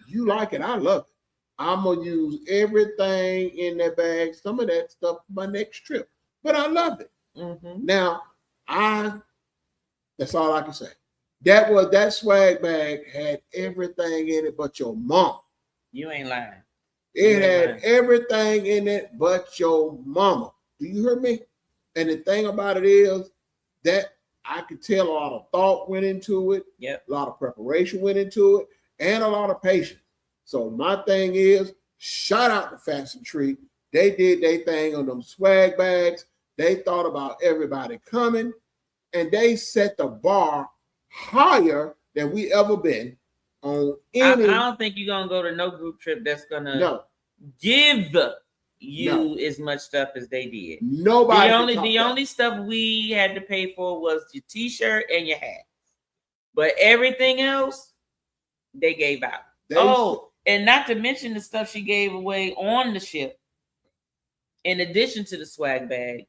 Speaker 2: you like it. I love it. I'm gonna use everything in that bag. Some of that stuff for my next trip, but I love it. Mm-hmm. Now, that's all I can say. That swag bag had everything in it but your mom.
Speaker 1: You ain't lying.
Speaker 2: It had everything in it but your mama. Do you hear me? And the thing about it is that I could tell a lot of thought went into it.
Speaker 1: Yep.
Speaker 2: A lot of preparation went into it, and a lot of patience. So my thing is, shout out to Fashion Tree. They did their thing on them swag bags. They thought about everybody coming, and they set the bar higher than we ever been on any.
Speaker 1: I don't think you're gonna go to no group trip that's gonna give you as much stuff as they did.
Speaker 2: Nobody.
Speaker 1: The only stuff we had to pay for was your t-shirt and your hat, but everything else they gave out. And not to mention the stuff she gave away on the ship. In addition to the swag bag,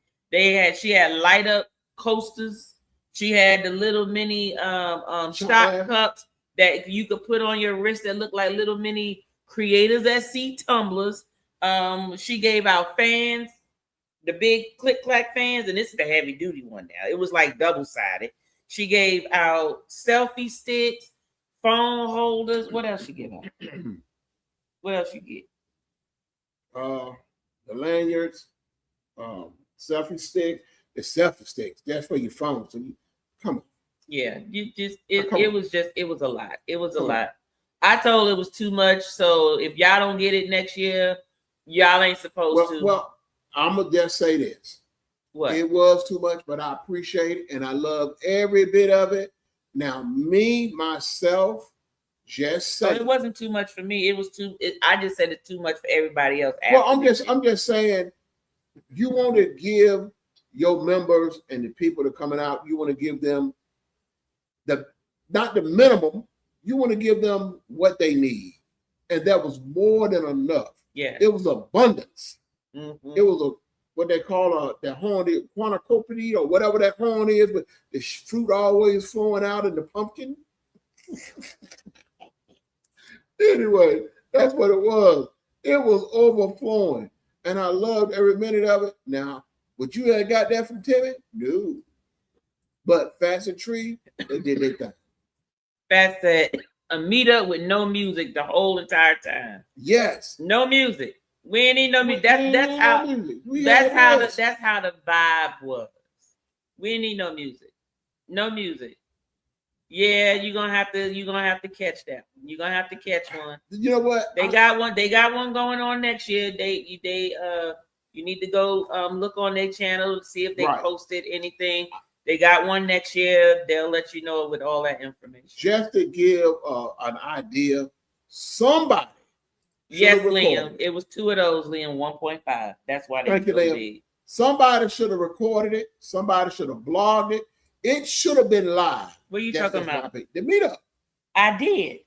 Speaker 1: she had light up coasters. She had the little mini stock cups that you could put on your wrist that look like little mini Creators at Sea tumblers. She gave out fans, the big click clack fans, and this is the heavy duty one now. It was like double sided. She gave out selfie sticks, phone holders. What else she give out? What else you get?
Speaker 2: The lanyards, selfie sticks. The selfie sticks. That's for your phone. So you come on.
Speaker 1: Yeah, it was a lot. It was a lot. I told it was too much. So if y'all don't get it next year, y'all ain't supposed to.
Speaker 2: Well, I'm gonna just say this.
Speaker 1: What?
Speaker 2: It was too much, but I appreciate it and I love every bit of it. Now, myself, just say
Speaker 1: it wasn't too much for me. It was I just said it's too much for everybody else.
Speaker 2: Well, I'm just saying, you want to give your members and the people that are coming out, you want to give them not the minimum, you want to give them what they need. And that was more than enough.
Speaker 1: Yeah.
Speaker 2: It was abundance. Mm-hmm. It was what they call that horn, the cornucopia or whatever that horn is, but the fruit always flowing out in the pumpkin. Anyway, that's what it was. It was overflowing. And I loved every minute of it. Now, would you have got that from Timmy? No. But Fashion Tree, they did their thing.
Speaker 1: Fast said a meetup with no music the whole entire time.
Speaker 2: Yes.
Speaker 1: No music. We ain't need no music. That's how the vibe was. We ain't need no music. No music. Yeah, you're gonna have to catch that. You're gonna have to catch one.
Speaker 2: You know what?
Speaker 1: They got one going on next year. You need to go look on their channel to see if they posted anything. They got one next year. They'll let you know with all that information.
Speaker 2: Just to give an idea, somebody.
Speaker 1: Yes, Liam. It was 2 of those, Liam, 1.5. That's why they did.
Speaker 2: Somebody should have recorded it. Somebody should have blogged it. It should have been live.
Speaker 1: What are you talking about?
Speaker 2: The meetup.
Speaker 1: I did.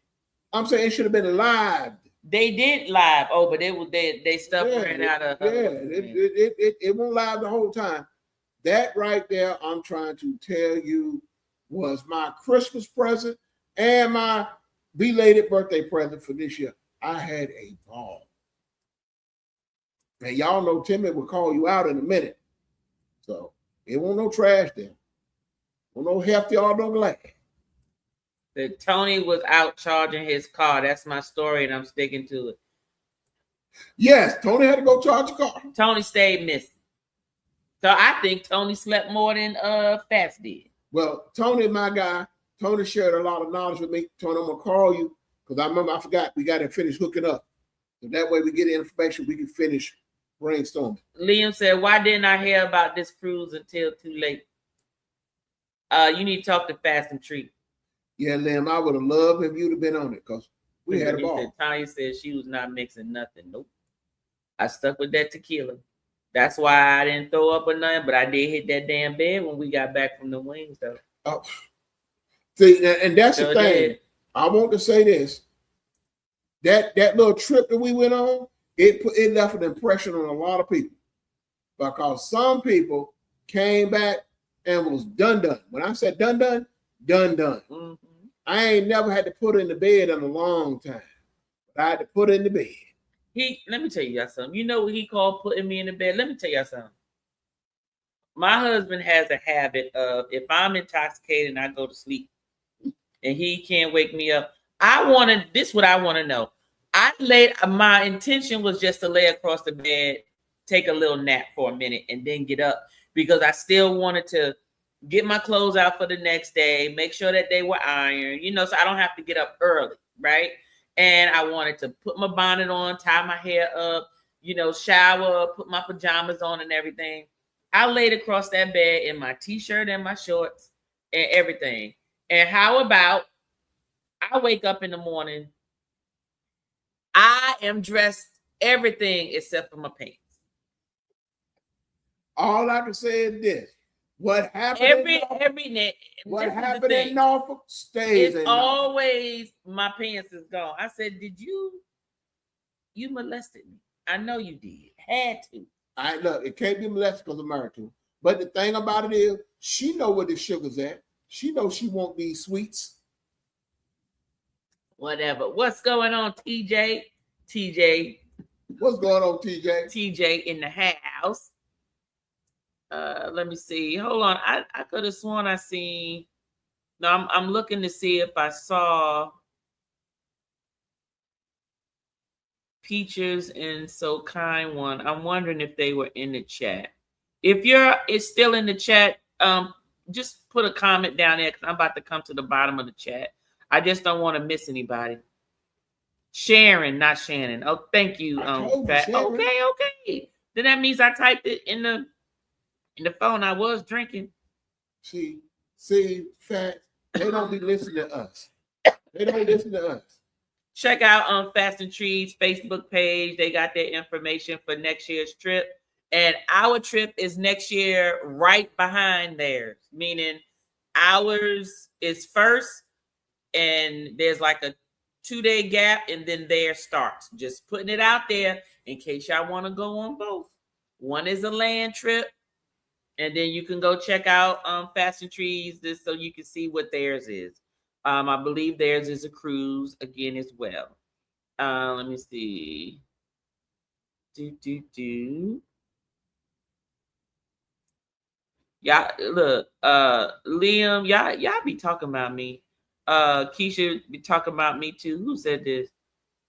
Speaker 2: I'm saying it should have been live.
Speaker 1: They did live. Oh, but they stuff ran out of.
Speaker 2: It won't live the whole time. That right there, I'm trying to tell you, was my Christmas present and my belated birthday present for this year. I had a ball. And y'all know Timmy will call you out in a minute. So it won't no trash there. Won't no hefty or no glass.
Speaker 1: That Tony was out charging his car. That's my story, and I'm sticking to it.
Speaker 2: Yes, Tony had to go charge the car.
Speaker 1: Tony stayed missing. So I think Tony slept more than Fats did.
Speaker 2: Well, Tony, my guy, Tony shared a lot of knowledge with me. Tony, I'm gonna call you because I forgot we got to finish hooking up. So that way we get the information, we can finish brainstorming.
Speaker 1: Liam said, "Why didn't I hear about this cruise until too late?" You need to talk to Fast and Treat.
Speaker 2: Yeah, Liam, I would have loved if you'd have been on it because we had a ball.
Speaker 1: Tanya said she was not mixing nothing. Nope. I stuck with that tequila. That's why I didn't throw up or nothing, but I did hit that damn bed when we got back from the wings, though.
Speaker 2: Oh. See, and that's the thing. I want to say this. That little trip that we went on, it left an impression on a lot of people. Because some people came back and was done. When I said done. Mm-hmm. I ain't never had to put her in the bed in a long time. But I had to put her in the bed.
Speaker 1: Let me tell you something. You know what he called putting me in the bed? Let me tell you something. My husband has a habit of, if I'm intoxicated and I go to sleep and he can't wake me up, this is what I want to know. My intention was just to lay across the bed, take a little nap for a minute and then get up because I still wanted to get my clothes out for the next day, make sure that they were ironed, so I don't have to get up early, right? And I wanted to put my bonnet on, tie my hair up, shower, put my pajamas on and everything. I laid across that bed in my t-shirt and my shorts and everything. And how about I wake up in the morning, I am dressed everything except for my pants.
Speaker 2: All I can say is this. What happened in Norfolk stays in Norfolk.
Speaker 1: Always my pants is gone. I said, did you molested me? I know you did. Had to.
Speaker 2: Look, it can't be molested because I'm married to her. But the thing about it is, she know where the sugar's at. She knows she want these sweets.
Speaker 1: Whatever. What's going on, TJ? TJ.
Speaker 2: What's going on, TJ?
Speaker 1: TJ in the house. Let me see. Hold on. I could have sworn I seen. No, I'm looking to see if I saw Peaches and So Kind one. I'm wondering if they were in the chat. If it's still in the chat, just put a comment down there because I'm about to come to the bottom of the chat. I just don't want to miss anybody. Sharon, not Shannon. Oh, thank you. Okay. Then that means I typed it in the phone. I was drinking.
Speaker 2: See, Fat, they don't be listening to us. They don't listen to us.
Speaker 1: Check out Fast and Trees Facebook page. They got their information for next year's trip. And our trip is next year right behind theirs, meaning ours is first and there's like a 2-day gap and then theirs starts. Just putting it out there in case y'all want to go on both. One is a land trip and then you can go check out Fast and Trees so you can see what theirs is. I believe theirs is a cruise again as well. Let me see. Y'all look, Liam, y'all be talking about me. Keisha be talking about me too. Who said this?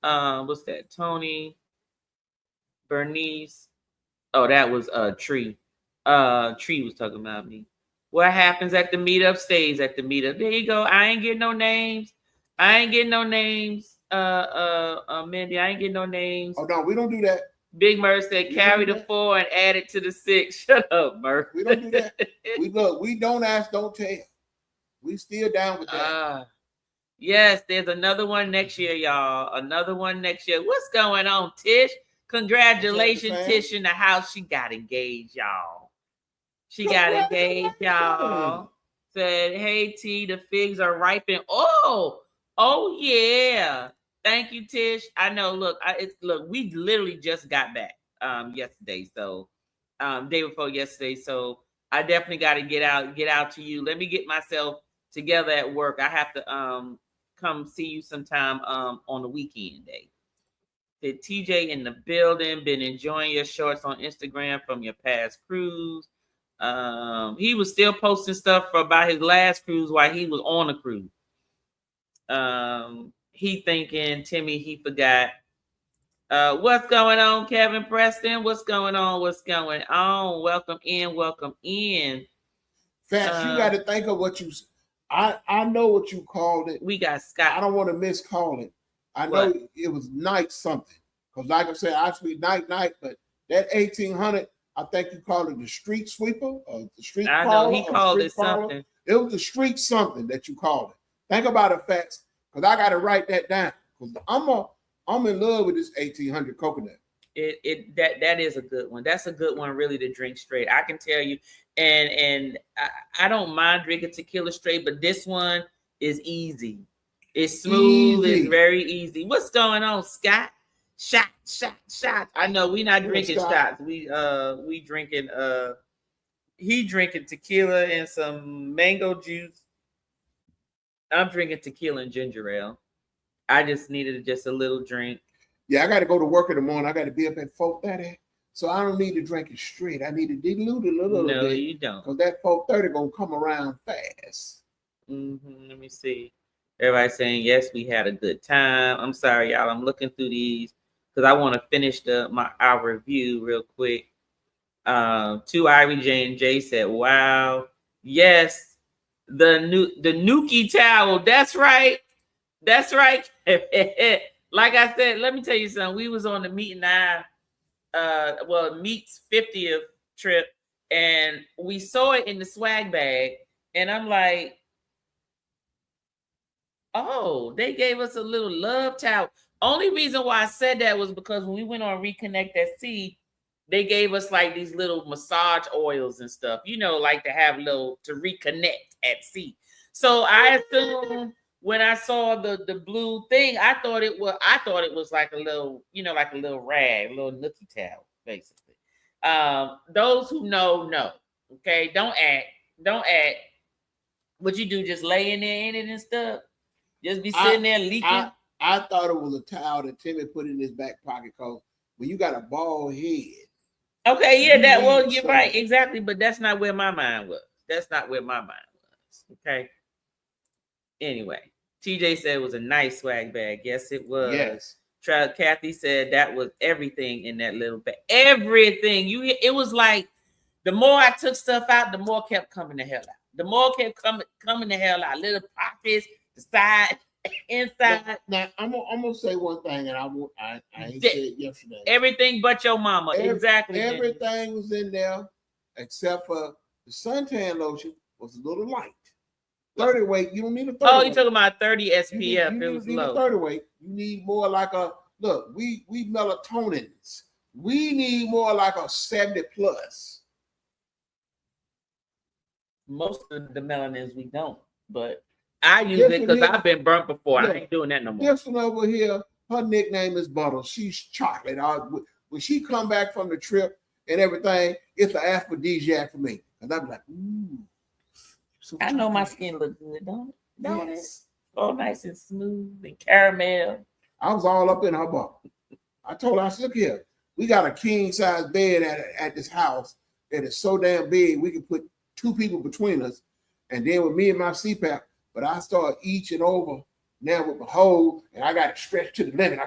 Speaker 1: What's that? Tony, Bernice. Oh, that was Tree. Tree was talking about me. What happens at the meetup stays at the meetup. There you go. I ain't getting no names. Mandy, I ain't getting no names.
Speaker 2: Oh no, we don't do that.
Speaker 1: Big Murph said, carry the 4 and add it to the 6. Shut up, Murph.
Speaker 2: We don't do that. We don't ask, don't tell. We still down with that.
Speaker 1: Yes, there's another one next year, y'all. Another one next year. What's going on, Tish? Congratulations, Tish in the house. She got engaged, y'all. She got engaged, y'all. Said, hey, T, the figs are ripening. Oh, yeah. Thank you, Tish. I know. Look, we literally just got back yesterday. So day before yesterday. So I definitely got to get out to you. Let me get myself together at work. I have to come see you sometime on the weekend day. The TJ in the building, been enjoying your shorts on Instagram from your past cruise. He was still posting stuff about his last cruise while he was on a cruise. He thinking Timmy, he forgot. What's going on, Kevin Preston? What's going on? What's going on? Welcome in, welcome in.
Speaker 2: Fats, you got to think of what you. I know what you called it.
Speaker 1: We got Scott.
Speaker 2: I don't want to miscall it. I know it was night something. Because like I said, I speak night, but that 1800, I think you called it the street sweeper or the street crawler.
Speaker 1: I know he called it something.
Speaker 2: It was the street something that you called it. Think about it, Fats, because I got to write that down. Because I'm in love with this 1800 coconut.
Speaker 1: That is a good one. That's a good one, really, to drink straight. I can tell you, and I don't mind drinking tequila straight, but this one is easy. It's smooth. Easy. It's very easy. What's going on, Scott? Shot. I know we not drinking shots. We drinking he drinking tequila and some mango juice. I'm drinking tequila and ginger ale. I just needed just a little drink.
Speaker 2: Yeah, I got to go to work in the morning. I got to be up at 4:30. So I don't need to drink it straight. I need to dilute it a little bit.
Speaker 1: No, you don't.
Speaker 2: Because that 4:30 going to come around fast.
Speaker 1: Let me see. Everybody saying, yes, we had a good time. I'm sorry, y'all. I'm looking through these because I want to finish our review real quick. To Ivy J and J said, wow. Yes, the Nuki towel. That's right. That's right. Like I said, let me tell you something. We was on the Meat and Meat's 50th trip, and we saw it in the swag bag, and I'm like, oh, they gave us a little love towel. Only reason why I said that was because when we went on Reconnect at Sea, they gave us like these little massage oils and stuff, like to have to reconnect at sea. So I assumed when I saw the blue thing, I thought it was like a little, like a little rag, a little nookie towel, basically. Those who know. Okay, don't act. What you do, just lay in there in it and stuff. Just be sitting there leaking.
Speaker 2: I thought it was a towel that Timmy put in his back pocket because when you got a bald head.
Speaker 1: Okay, yeah, you're right, exactly. But that's not where my mind was. Okay. Anyway, TJ said it was a nice swag bag. Yes, it was.
Speaker 2: Yes.
Speaker 1: Kathy said that was everything in that little bag. Everything. It was like the more I took stuff out, the more kept coming the hell out. The more kept coming the hell out. Little pockets, the side, inside.
Speaker 2: Now I'm gonna say one thing, and I ain't said it yesterday.
Speaker 1: Everything but your mama. Exactly.
Speaker 2: Everything was in there except for the suntan lotion was a little light. 30 weight. You don't need a 30.
Speaker 1: Oh, you're talking about 30 SPF. It was low.
Speaker 2: 30 weight. You need more like we melatonins. We need more like a 70 plus.
Speaker 1: Most of the melanins we don't, but I use it because I've been burnt before. I ain't doing that no more.
Speaker 2: This one over here, her nickname is Butter. She's chocolate. When she come back from the trip and everything, it's an aphrodisiac for me. And I'm like, ooh.
Speaker 1: So I know my skin looks good, don't it? All nice and smooth and caramel.
Speaker 2: I was all up in her butt. I told her, I said, look here, we got a king size bed at this house that is so damn big, we can put 2 people between us. And then with me and my CPAP, but I start eaching over now with the hole, and I got to stretch to the limit.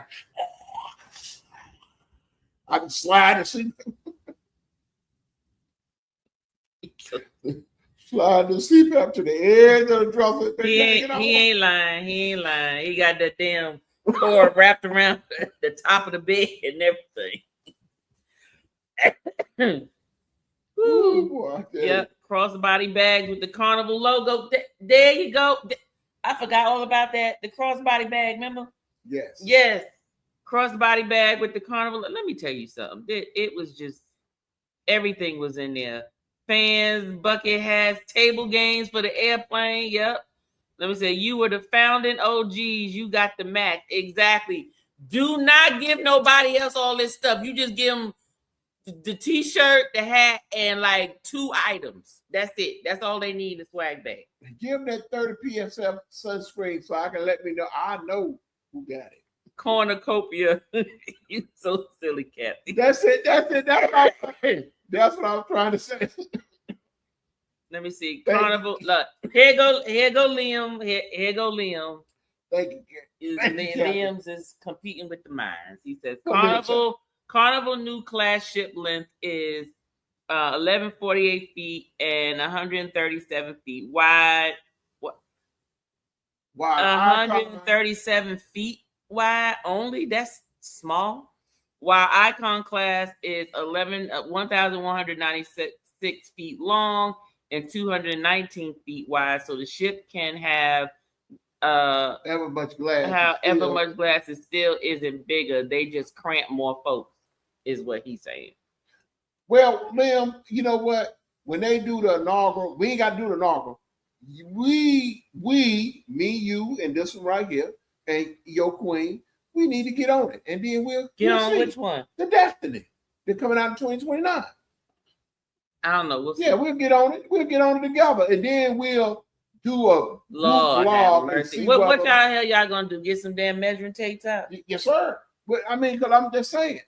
Speaker 2: I can slide and see. Slide the CPAP to the edge of the dresser.
Speaker 1: He ain't lying. He got that damn cord wrapped around the top of the bed and everything.
Speaker 2: Ooh, boy,
Speaker 1: yep, crossbody bag with the Carnival logo. There you go. I forgot all about that. The crossbody bag, remember?
Speaker 2: Yes.
Speaker 1: Crossbody bag with the Carnival. Let me tell you something. It was just everything was in there. Fans, bucket hats, table games for the airplane. Yep. Let me say, you were the founding OGs. You got the Mac. Exactly. Do not give nobody else all this stuff. You just give them the t-shirt, the hat, and like 2 items. That's it. That's all they need in the swag bag.
Speaker 2: Give them that 30 PSF sunscreen so I can let me know. I know who got it.
Speaker 1: Cornucopia. You so silly, Kathy.
Speaker 2: That's it. That's what I'm trying to say.
Speaker 1: Let me see. Carnival. Look, here go Liam. Here go Liam.
Speaker 2: Thank you. Thank you, Captain.
Speaker 1: Liam's is competing with the mines. He says
Speaker 2: Come here,
Speaker 1: Carnival new class ship length is 1148 feet and 137 feet wide. What?
Speaker 2: Wow,
Speaker 1: 137 feet wide only. That's small. While Icon class is 1,196 feet long and 219 feet wide. So the ship can have
Speaker 2: ever much glass.
Speaker 1: However much glass, it still isn't bigger. They just cramp more folks, is what he's saying.
Speaker 2: Well, Liam, you know what? When they do the inaugural, we ain't got to do the inaugural. Me, you, and this one right here, and your queen, we need to get on it. And then we'll
Speaker 1: on
Speaker 2: see.
Speaker 1: Which one?
Speaker 2: The Destiny. They're coming out in 2029.
Speaker 1: I don't know.
Speaker 2: We'll get on it. We'll get on it together. And then we'll do a
Speaker 1: vlog and see what y'all y'all gonna do? Get some damn measuring tapes out?
Speaker 2: Yes, sir. But I mean, because I'm just saying,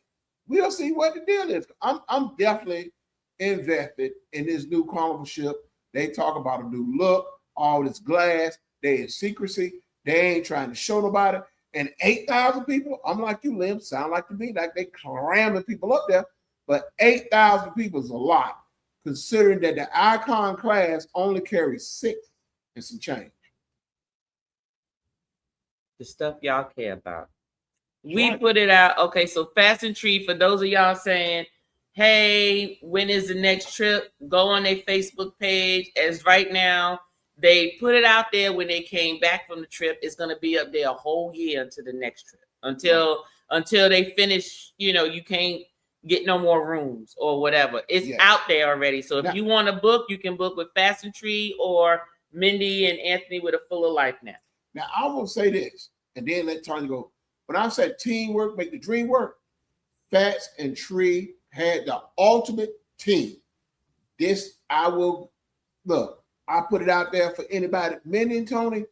Speaker 2: we'll see what the deal is. I'm definitely invested in this new Carnival ship. They talk about a new look, all this glass. They in secrecy. They ain't trying to show nobody. And 8,000 people, I'm like you, Lim, sound like to me like they cramming people up there. But 8,000 people is a lot, considering that the Icon class only carries 6 and some change.
Speaker 1: The stuff y'all care about. We put it out. Okay, so Fast and Tree, for those of y'all saying, hey, when is the next trip? Go on their Facebook page. As right now, they put it out there when they came back from the trip. It's going to be up there a whole year until the next trip. Until they finish, you can't get no more rooms or whatever. It's out there already. So if you want to book, you can book with Fast and Tree or Mindy and Anthony with A Fuller Life now.
Speaker 2: Now, I will say this, and then let Tanya go. When I said teamwork, make the dream work, Fats and Tree had the ultimate team. This, I put it out there for anybody. Mindy and Tony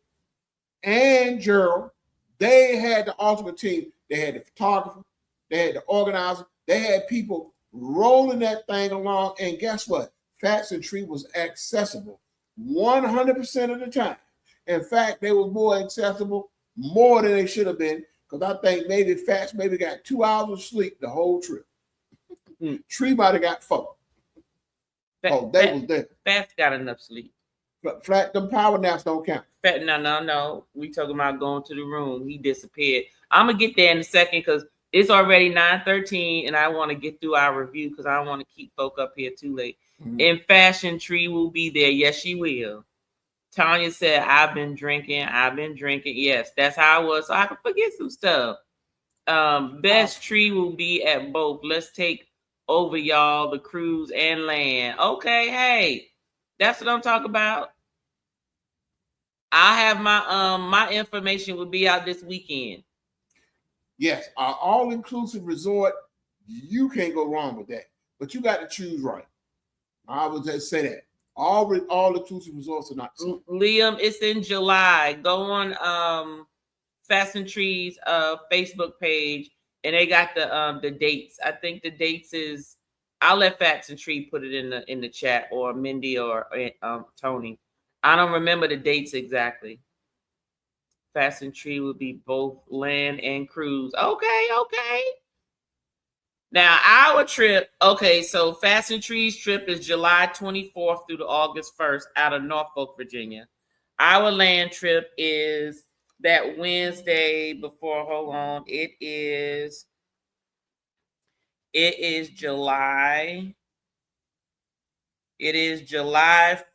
Speaker 2: and Gerald, they had the ultimate team. They had the photographer, they had the organizer, they had people rolling that thing along. And guess what? Fats and Tree was accessible 100% of the time. In fact, they were more accessible, more than they should have been, because I think maybe Fats got 2 hours of sleep the whole trip. Tree might have got 4. They was there.
Speaker 1: Fats got enough sleep.
Speaker 2: Flat, them power naps don't count.
Speaker 1: No. We talking about going to the room. He disappeared. I'm gonna get there in a second because it's already 9:13, and I want to get through our review because I don't want to keep folk up here too late. And Fashion Tree will be there. Yes, she will. Tanya said, I've been drinking. Yes, that's how I was. So I can forget some stuff. Best Tree will be at both. Let's take over, y'all, the cruise and land. Okay, hey, that's what I'm talking about. I have my information will be out this weekend.
Speaker 2: Yes, our all-inclusive resort, you can't go wrong with that. But you got to choose right. I would just say that. All inclusive resorts are not the same.
Speaker 1: Liam, it's in July. Go on Fast and Tree's Facebook page, and they got the dates. I think the dates is, I'll let Fast and Tree put it in the chat, or Mindy or Tony. I don't remember the dates exactly. Fast and Tree will be both land and cruise. Okay. Now, our trip, so Fast and Tree's trip is July 24th through to August 1st out of Norfolk, Virginia. Our land trip is that Wednesday before, hold on, it is July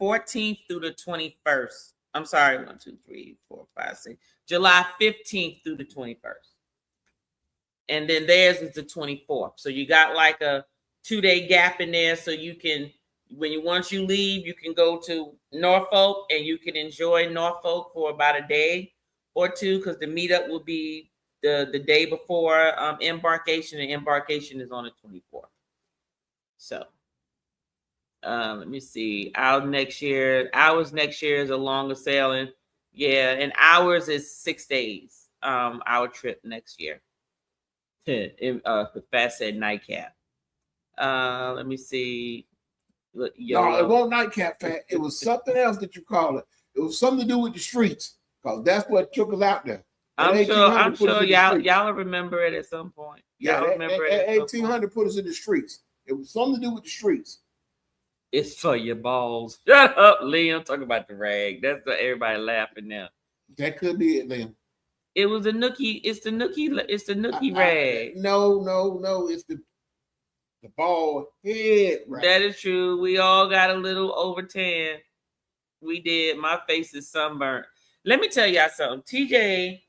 Speaker 1: 14th through the 21st. I'm sorry, 1, 2, 3, 4, 5, 6. July 15th through the 21st. And then theirs is the 24th. So you got like a 2-day gap in there. So you can, once you leave, you can go to Norfolk and you can enjoy Norfolk for about a day or two, because the meetup will be the day before embarkation, and embarkation is on the 24th. So let me see. Ours next year is a longer sailing. Yeah, and ours is 6 days. Our trip next year. The Fast said nightcap. Let me see.
Speaker 2: No, it wasn't nightcap, Fat. It was something else that you call it. It was something to do with the streets. because that's what took us out there.
Speaker 1: I'm sure y'all remember it at some point.
Speaker 2: Yeah,
Speaker 1: y'all remember it at
Speaker 2: 1800 put us in the streets. It was something to do with the streets.
Speaker 1: It's for your balls. Shut up, Liam. Talk about the rag. That's what everybody laughing now.
Speaker 2: That could be it, Liam.
Speaker 1: It was the nookie. It's the nookie rag.
Speaker 2: No. It's the bald head rag.
Speaker 1: That is true. We all got a little over tan. We did. My face is sunburnt. Let me tell y'all something. TJ,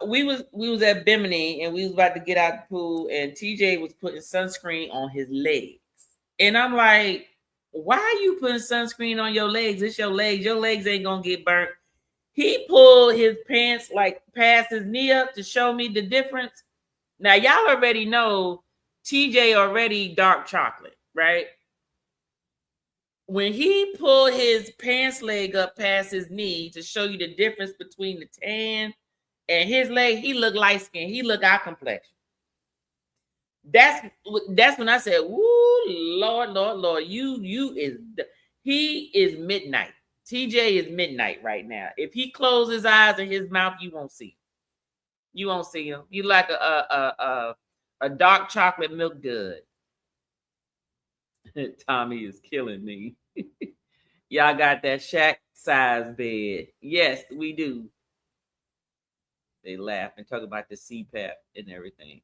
Speaker 1: we was at Bimini and we was about to get out the pool, and TJ was putting sunscreen on his legs. And I'm like, why are you putting sunscreen on your legs? It's your legs. Your legs ain't gonna get burnt. He pulled his pants like past his knee up to show me the difference. Now, y'all already know TJ already dark chocolate, right? When he pulled his pants leg up past his knee to show you the difference between the tan and his leg, he looked light skinned. He looked our complexion. That's when I said, "Woo, Lord, he is midnight. TJ is midnight right now. If he closes his eyes and his mouth, you won't see. You won't see him. You like a dark chocolate milk dud." Tommy is killing me. Y'all got that shack size bed? Yes, we do. They laugh and talk about the CPAP and everything.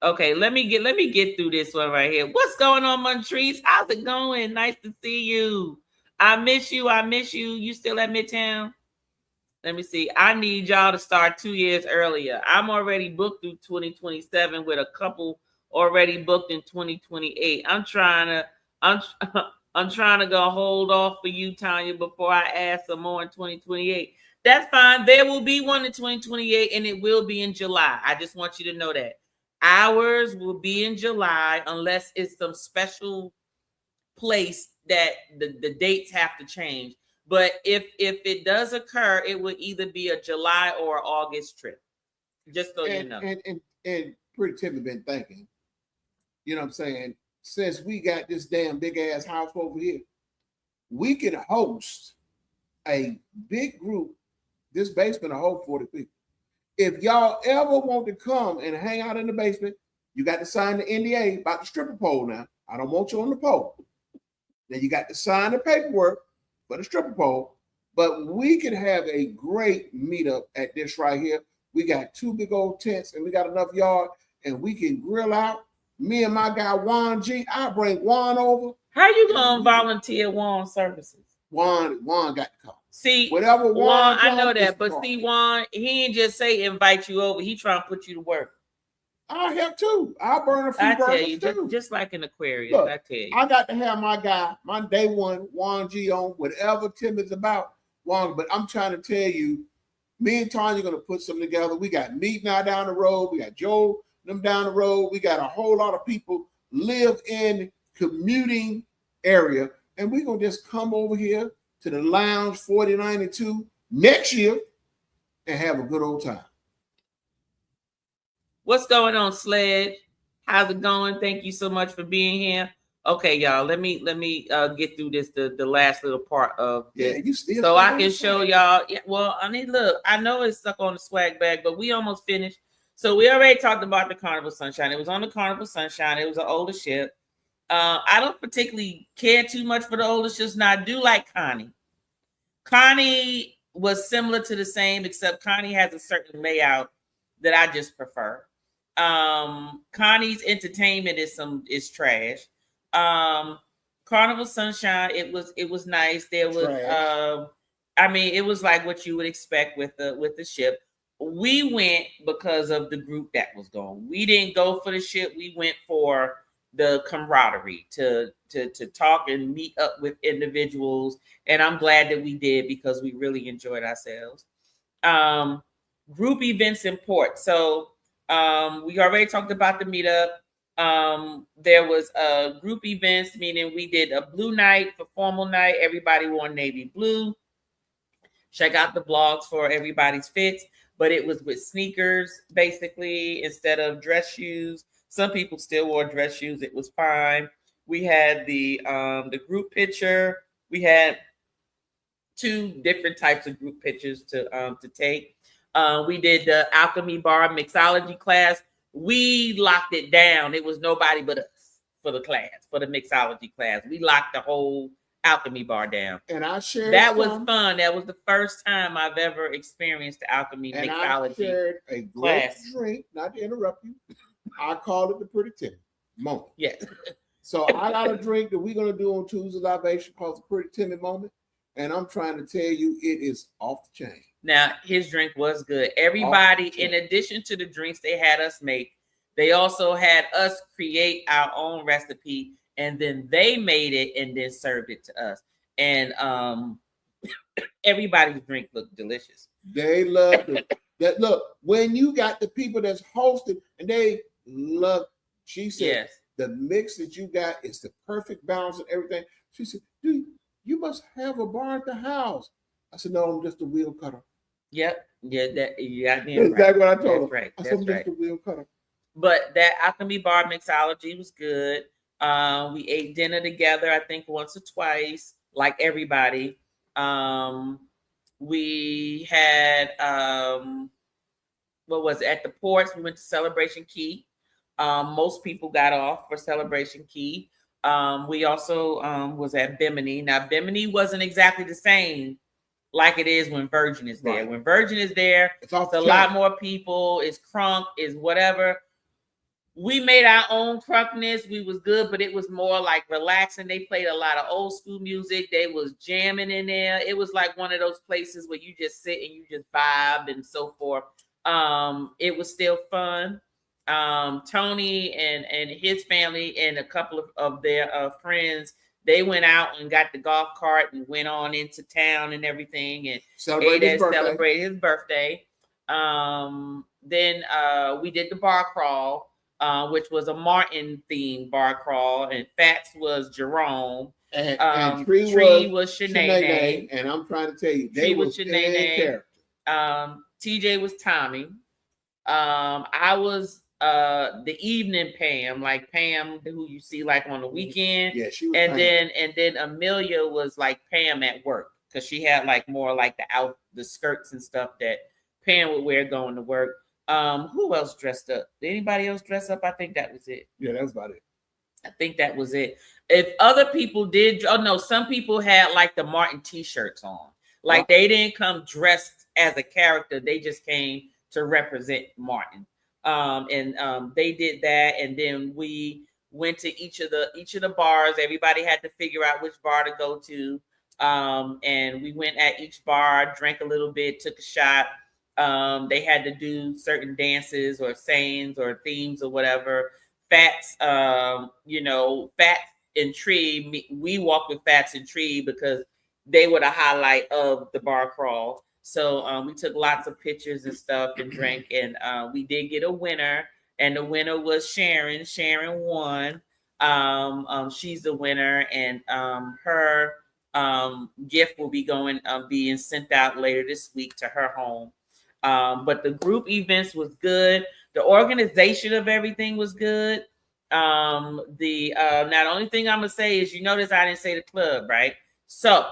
Speaker 1: Okay, let me get through this one right here. What's going on, Montrese? How's it going? Nice to see you. I miss you. You still at Midtown? Let me see. I need y'all to start 2 years earlier. I'm already booked through 2027 with a couple already booked in 2028. I'm trying to go hold off for you, Tanya, before I ask some more in 2028. That's fine. There will be one in 2028, and it will be in July. I just want you to know that. Ours will be in July unless it's some special place that the dates have to change. But if it does occur, it will either be a July or August trip. Just so you know.
Speaker 2: And Pretty Tim have been thinking, you know what I'm saying, since we got this damn big ass house over here, we can host a big group. This basement will hold 40 people. If y'all ever want to come and hang out in the basement, you got to sign the NDA about the stripper pole now. I don't want you on the pole. Then you got to sign the paperwork for the stripper pole. But we can have a great meetup at this right here. We got 2 big old tents and we got enough yard and we can grill out. Me and my guy Juan G, I'll bring Juan over.
Speaker 1: How you gonna volunteer Juan services?
Speaker 2: Juan got to come.
Speaker 1: See,
Speaker 2: whatever
Speaker 1: Juan, I know that, but see, Juan, he ain't just say invite you over. He trying to put you to work.
Speaker 2: I have too. I'll burn a few
Speaker 1: I tell you,
Speaker 2: too.
Speaker 1: Just like an Aquarius.
Speaker 2: Look,
Speaker 1: I tell you,
Speaker 2: I got to have my guy, my day one, Juan G on whatever Tim is about. Juan, but I'm trying to tell you, me and Tanya are gonna put something together. We got Meat now down the road. We got Joe them down the road. We got a whole lot of people live in commuting area, and we're gonna just come over here to the Lounge 4092 next year and have a good old time.
Speaker 1: What's going on, Sledge? How's it going? Thank you so much for being here. Okay, y'all, let me get through this the last little part of this,
Speaker 2: you still
Speaker 1: so I can show y'all. Yeah, well, I mean, look, I know it's stuck on the swag bag, but we almost finished. So we already talked about the Carnival Sunshine. It was on the Carnival Sunshine. It was an older ship. I don't particularly care too much for the older ships. Now I do like Connie. Connie was similar to the same, except Connie has a certain layout that I just prefer. Connie's entertainment is trash. Carnival Sunshine, it was nice. There was it was like what you would expect with the ship. We went because of the group that was going. We didn't go for the ship. We went for the camaraderie to talk and meet up with individuals. And I'm glad that we did because we really enjoyed ourselves. Group events in port. So we already talked about the meetup. There was group events, meaning we did a blue night for formal night. Everybody wore navy blue. Check out the blogs for everybody's fits, but it was with sneakers basically instead of dress shoes. Some people still wore dress shoes. It was fine. We had the group picture. We had 2 different types of group pictures to take. We did the alchemy bar mixology class. We locked it down. It was nobody but us for the class, for the mixology class. We locked the whole alchemy bar down.
Speaker 2: And I shared
Speaker 1: that was fun. That was the first time I've ever experienced the alchemy
Speaker 2: and
Speaker 1: mixology.
Speaker 2: I shared a great drink, not to interrupt you. I called it the Pretty Timmy moment.
Speaker 1: Yes.
Speaker 2: So I got a drink that we're gonna do on Tuesday Libation called the Pretty Timmy moment. And I'm trying to tell you, it is off the chain.
Speaker 1: Now, his drink was good. Everybody, in addition to the drinks they had us make, they also had us create our own recipe, and then they made it and then served it to us. And everybody's drink looked delicious.
Speaker 2: They loved it. That look, when you got the people that's hosted and they love, she said, yes, the mix that you got is the perfect balance and everything. She said, dude, you must have a bar at the house. I said, no, I'm just a wheel cutter.
Speaker 1: Yep. Yeah, that's
Speaker 2: exactly what I told her.
Speaker 1: Right.
Speaker 2: I said, I'm just a wheel cutter.
Speaker 1: But that alchemy bar mixology was good. We ate dinner together, I think once or twice, like everybody. We had what was it? At the ports, we went to Celebration Key. Most people got off for Celebration Key. We also was at Bimini. Now, Bimini wasn't exactly the same like it is when Virgin is there. Right. When Virgin is there, it's a lot more people. It's crunk, it's whatever. We made our own crunkness. We was good, but it was more like relaxing. They played a lot of old school music. They was jamming in there. It was like one of those places where you just sit and you just vibe and so forth. It was still fun. Tony and his family and a couple of their friends, they went out and got the golf cart and went on into town and everything and celebrated his birthday. Then we did the bar crawl, which was a Martin themed bar crawl, and Fats was Jerome.
Speaker 2: And
Speaker 1: Tree was Shanae.
Speaker 2: And I'm trying to tell you, they was Shanae.
Speaker 1: TJ was Tommy. I was the evening Pam, like Pam who you see like on the weekend.
Speaker 2: Yeah, she was.
Speaker 1: And then Amelia was like Pam at work because she had like more like the skirts and stuff that Pam would wear going to work. Who else dressed up? Did anybody else dress up? I think that was it.
Speaker 2: Yeah, that was about it.
Speaker 1: I think that was it. If other people did, some people had like the Martin t-shirts on. Like they didn't come dressed as a character. They just came to represent Martin. They did that, and then we went to each of the bars. Everybody had to figure out which bar to go to, and we went at each bar, drank a little bit, took a shot. They had to do certain dances or sayings or themes or whatever. Fats, Fats and Tree. We walked with Fats and Tree because they were the highlight of the bar crawl. So we took lots of pictures and stuff and drank, and we did get a winner, and the winner was Sharon. Sharon won. She's the winner, and her gift will be being sent out later this week to her home. But the group events was good. The organization of everything was good. Now the only thing I'm gonna say is, you notice I didn't say the club, right? So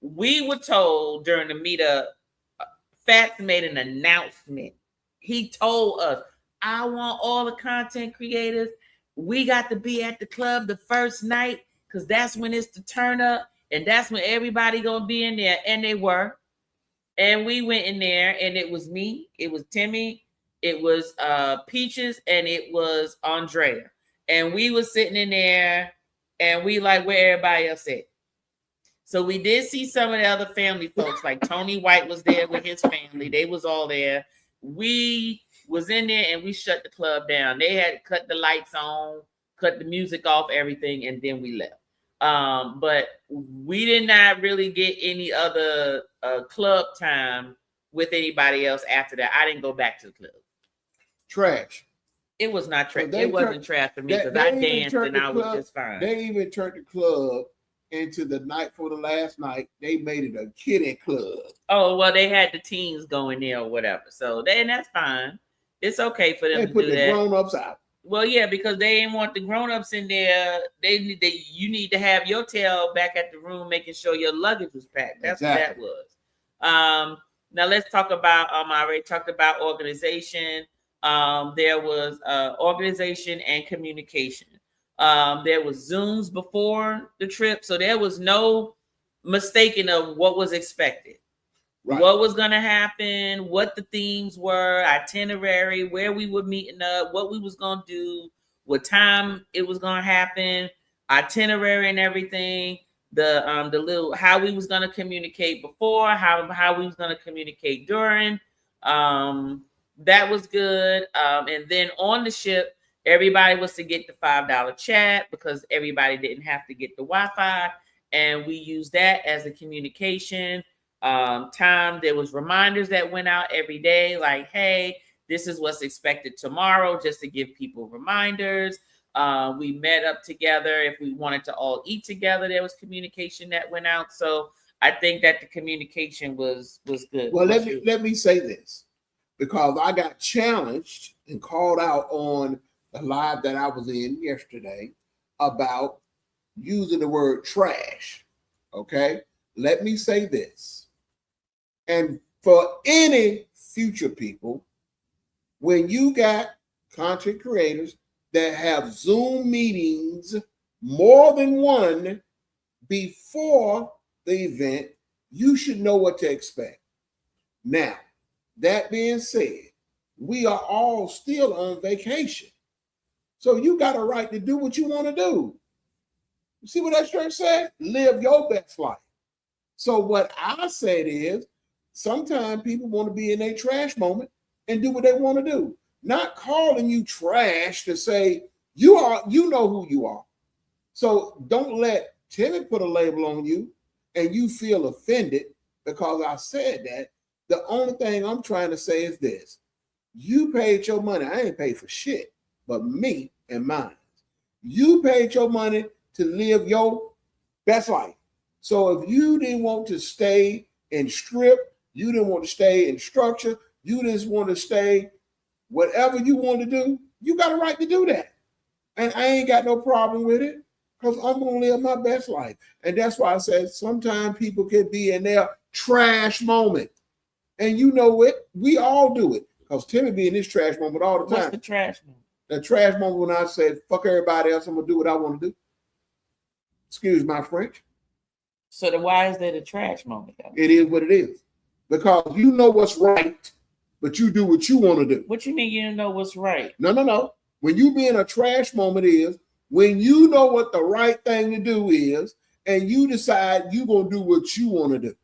Speaker 1: we were told during the meetup, Fats made an announcement. He told us, I want all the content creators. We got to be at the club the first night because that's when it's the turn up and that's when everybody gonna be in there. And they were. And we went in there, and it was me, it was Timmy, it was Peaches, and it was Andrea. And we was sitting in there, and we like, where everybody else at? So we did see some of the other family folks, like Tony White was there with his family. They was all there. We was in there, and we shut the club down. They had cut the lights on, cut the music off, everything, and then we left. But we did not really get any other club time with anybody else after that. I didn't go back to the club.
Speaker 2: Trash.
Speaker 1: It was not trash. It wasn't trash for me because I danced and I was just fine.
Speaker 2: They even turned the club into the night for the last night. They made it a kiddie club.
Speaker 1: Oh, well, they had the teens going there or whatever. So then that's fine. It's okay for them to do that.
Speaker 2: They put the grown-ups out.
Speaker 1: Well, yeah, because they didn't want the grown-ups in there. You need to have your tail back at the room, making sure your luggage was packed. That's
Speaker 2: Exactly.
Speaker 1: what that was. Now let's talk about. I already talked about organization. There was organization and communication. There was Zooms before the trip, so there was no mistaking of what was expected. Right. What was going to happen, what the themes were, itinerary, where we were meeting up, what we was going to do, what time it was going to happen, itinerary and everything, the little how we was going to communicate before, how we was going to communicate during. That was good. And then on the ship, everybody was to get the $5 chat because everybody didn't have to get the Wi-Fi, and we used that as a communication time. There was reminders that went out every day, like, hey, this is what's expected tomorrow, just to give people reminders. We met up together. If we wanted to all eat together, there was communication that went out. So I think that the communication was good.
Speaker 2: Well, let me say this, because I got challenged and called out on the live that I was in yesterday about using the word trash. Okay, let me say this. And for any future people, when you got content creators that have Zoom meetings, more than one, before the event, you should know what to expect. Now, that being said, we are all still on vacation. So you got a right to do what you want to do. You see what that shirt said? Live your best life. So what I said is, sometimes people want to be in a trash moment and do what they want to do. Not calling you trash to say you know who you are. So don't let Timmy put a label on you and you feel offended because I said that. The only thing I'm trying to say is this. You paid your money. I ain't paid for shit, but me and mine. You paid your money to live your best life. So if you didn't want to stay and strip, you didn't want to stay in structure, you just want to stay whatever you want to do, you got a right to do that. And I ain't got no problem with it because I'm going to live my best life. And that's why I said sometimes people can be in their trash moment. And you know it. We all do it. Because Timmy be in this trash moment all the time.
Speaker 1: What's the trash moment?
Speaker 2: The trash moment when I said, fuck everybody else, I'm going to do what I want to do. Excuse my French.
Speaker 1: So then why is that a trash moment?
Speaker 2: It is what it is. Because you know what's right, but you do what you want to do.
Speaker 1: What you mean you don't know what's right?
Speaker 2: No. When you be in a trash moment is when you know what the right thing to do is, and you decide you're going to do what you want to do.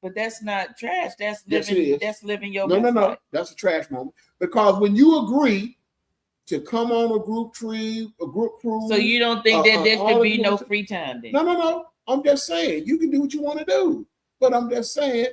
Speaker 1: But that's not trash. That's living. Yes, that's living your
Speaker 2: best
Speaker 1: life.
Speaker 2: No. That's a trash moment. Because when you agree to come on a group cruise,
Speaker 1: so you don't think that there should be no free time then?
Speaker 2: No. I'm just saying you can do what you want to do, but I'm just saying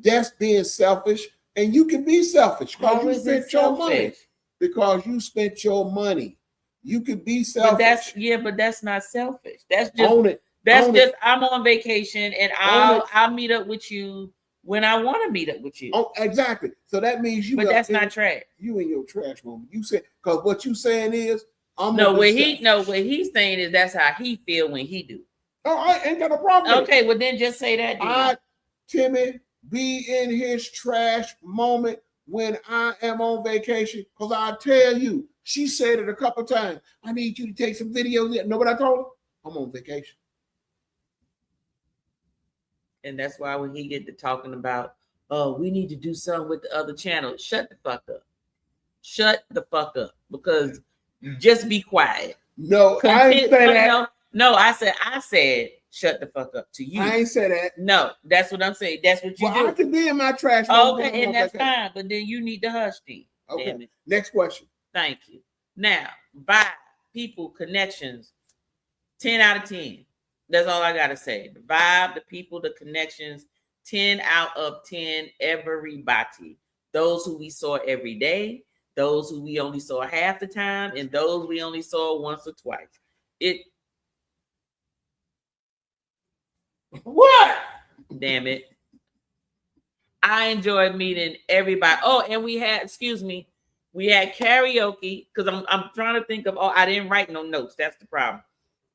Speaker 2: that's being selfish, and you can be selfish because you spent your money. Because you spent your money, you could be selfish.
Speaker 1: But that's not selfish. That's just own it. That's own just it. I'm on vacation and I'll meet up with you when I want to meet up with you.
Speaker 2: Oh, exactly. So that means you.
Speaker 1: But that's not trash.
Speaker 2: You in your trash moment. You said because what you saying is
Speaker 1: what he's saying is that's how he feel when he do.
Speaker 2: Oh, I ain't got a problem.
Speaker 1: Okay, well then just say that.
Speaker 2: Timmy, be in his trash moment when I am on vacation. Because I tell you, she said it a couple times. I need you to take some videos. Know what I told her? I'm on vacation.
Speaker 1: And that's why when he get to talking about, oh, we need to do something with the other channel. Shut the fuck up. Shut the fuck up. Because just be quiet.
Speaker 2: No, I ain't say that.
Speaker 1: No, I said, shut the fuck up to you.
Speaker 2: I ain't say that.
Speaker 1: No, that's what I'm saying. That's what you do.
Speaker 2: I can be in my trash.
Speaker 1: Okay, and that's fine. But then you need to hush, Steve.
Speaker 2: Okay. Damn it. Next question.
Speaker 1: Thank you. Now, vibe, people, connections, 10 out of 10. That's all I got to say. The vibe, the people, the connections, 10 out of 10, everybody. Those who we saw every day, those who we only saw half the time, and those we only saw once or twice. What? Damn it. I enjoyed meeting everybody. Oh, and we had, excuse me, We had karaoke because I'm trying to think of. Oh, I didn't write no notes. That's the problem.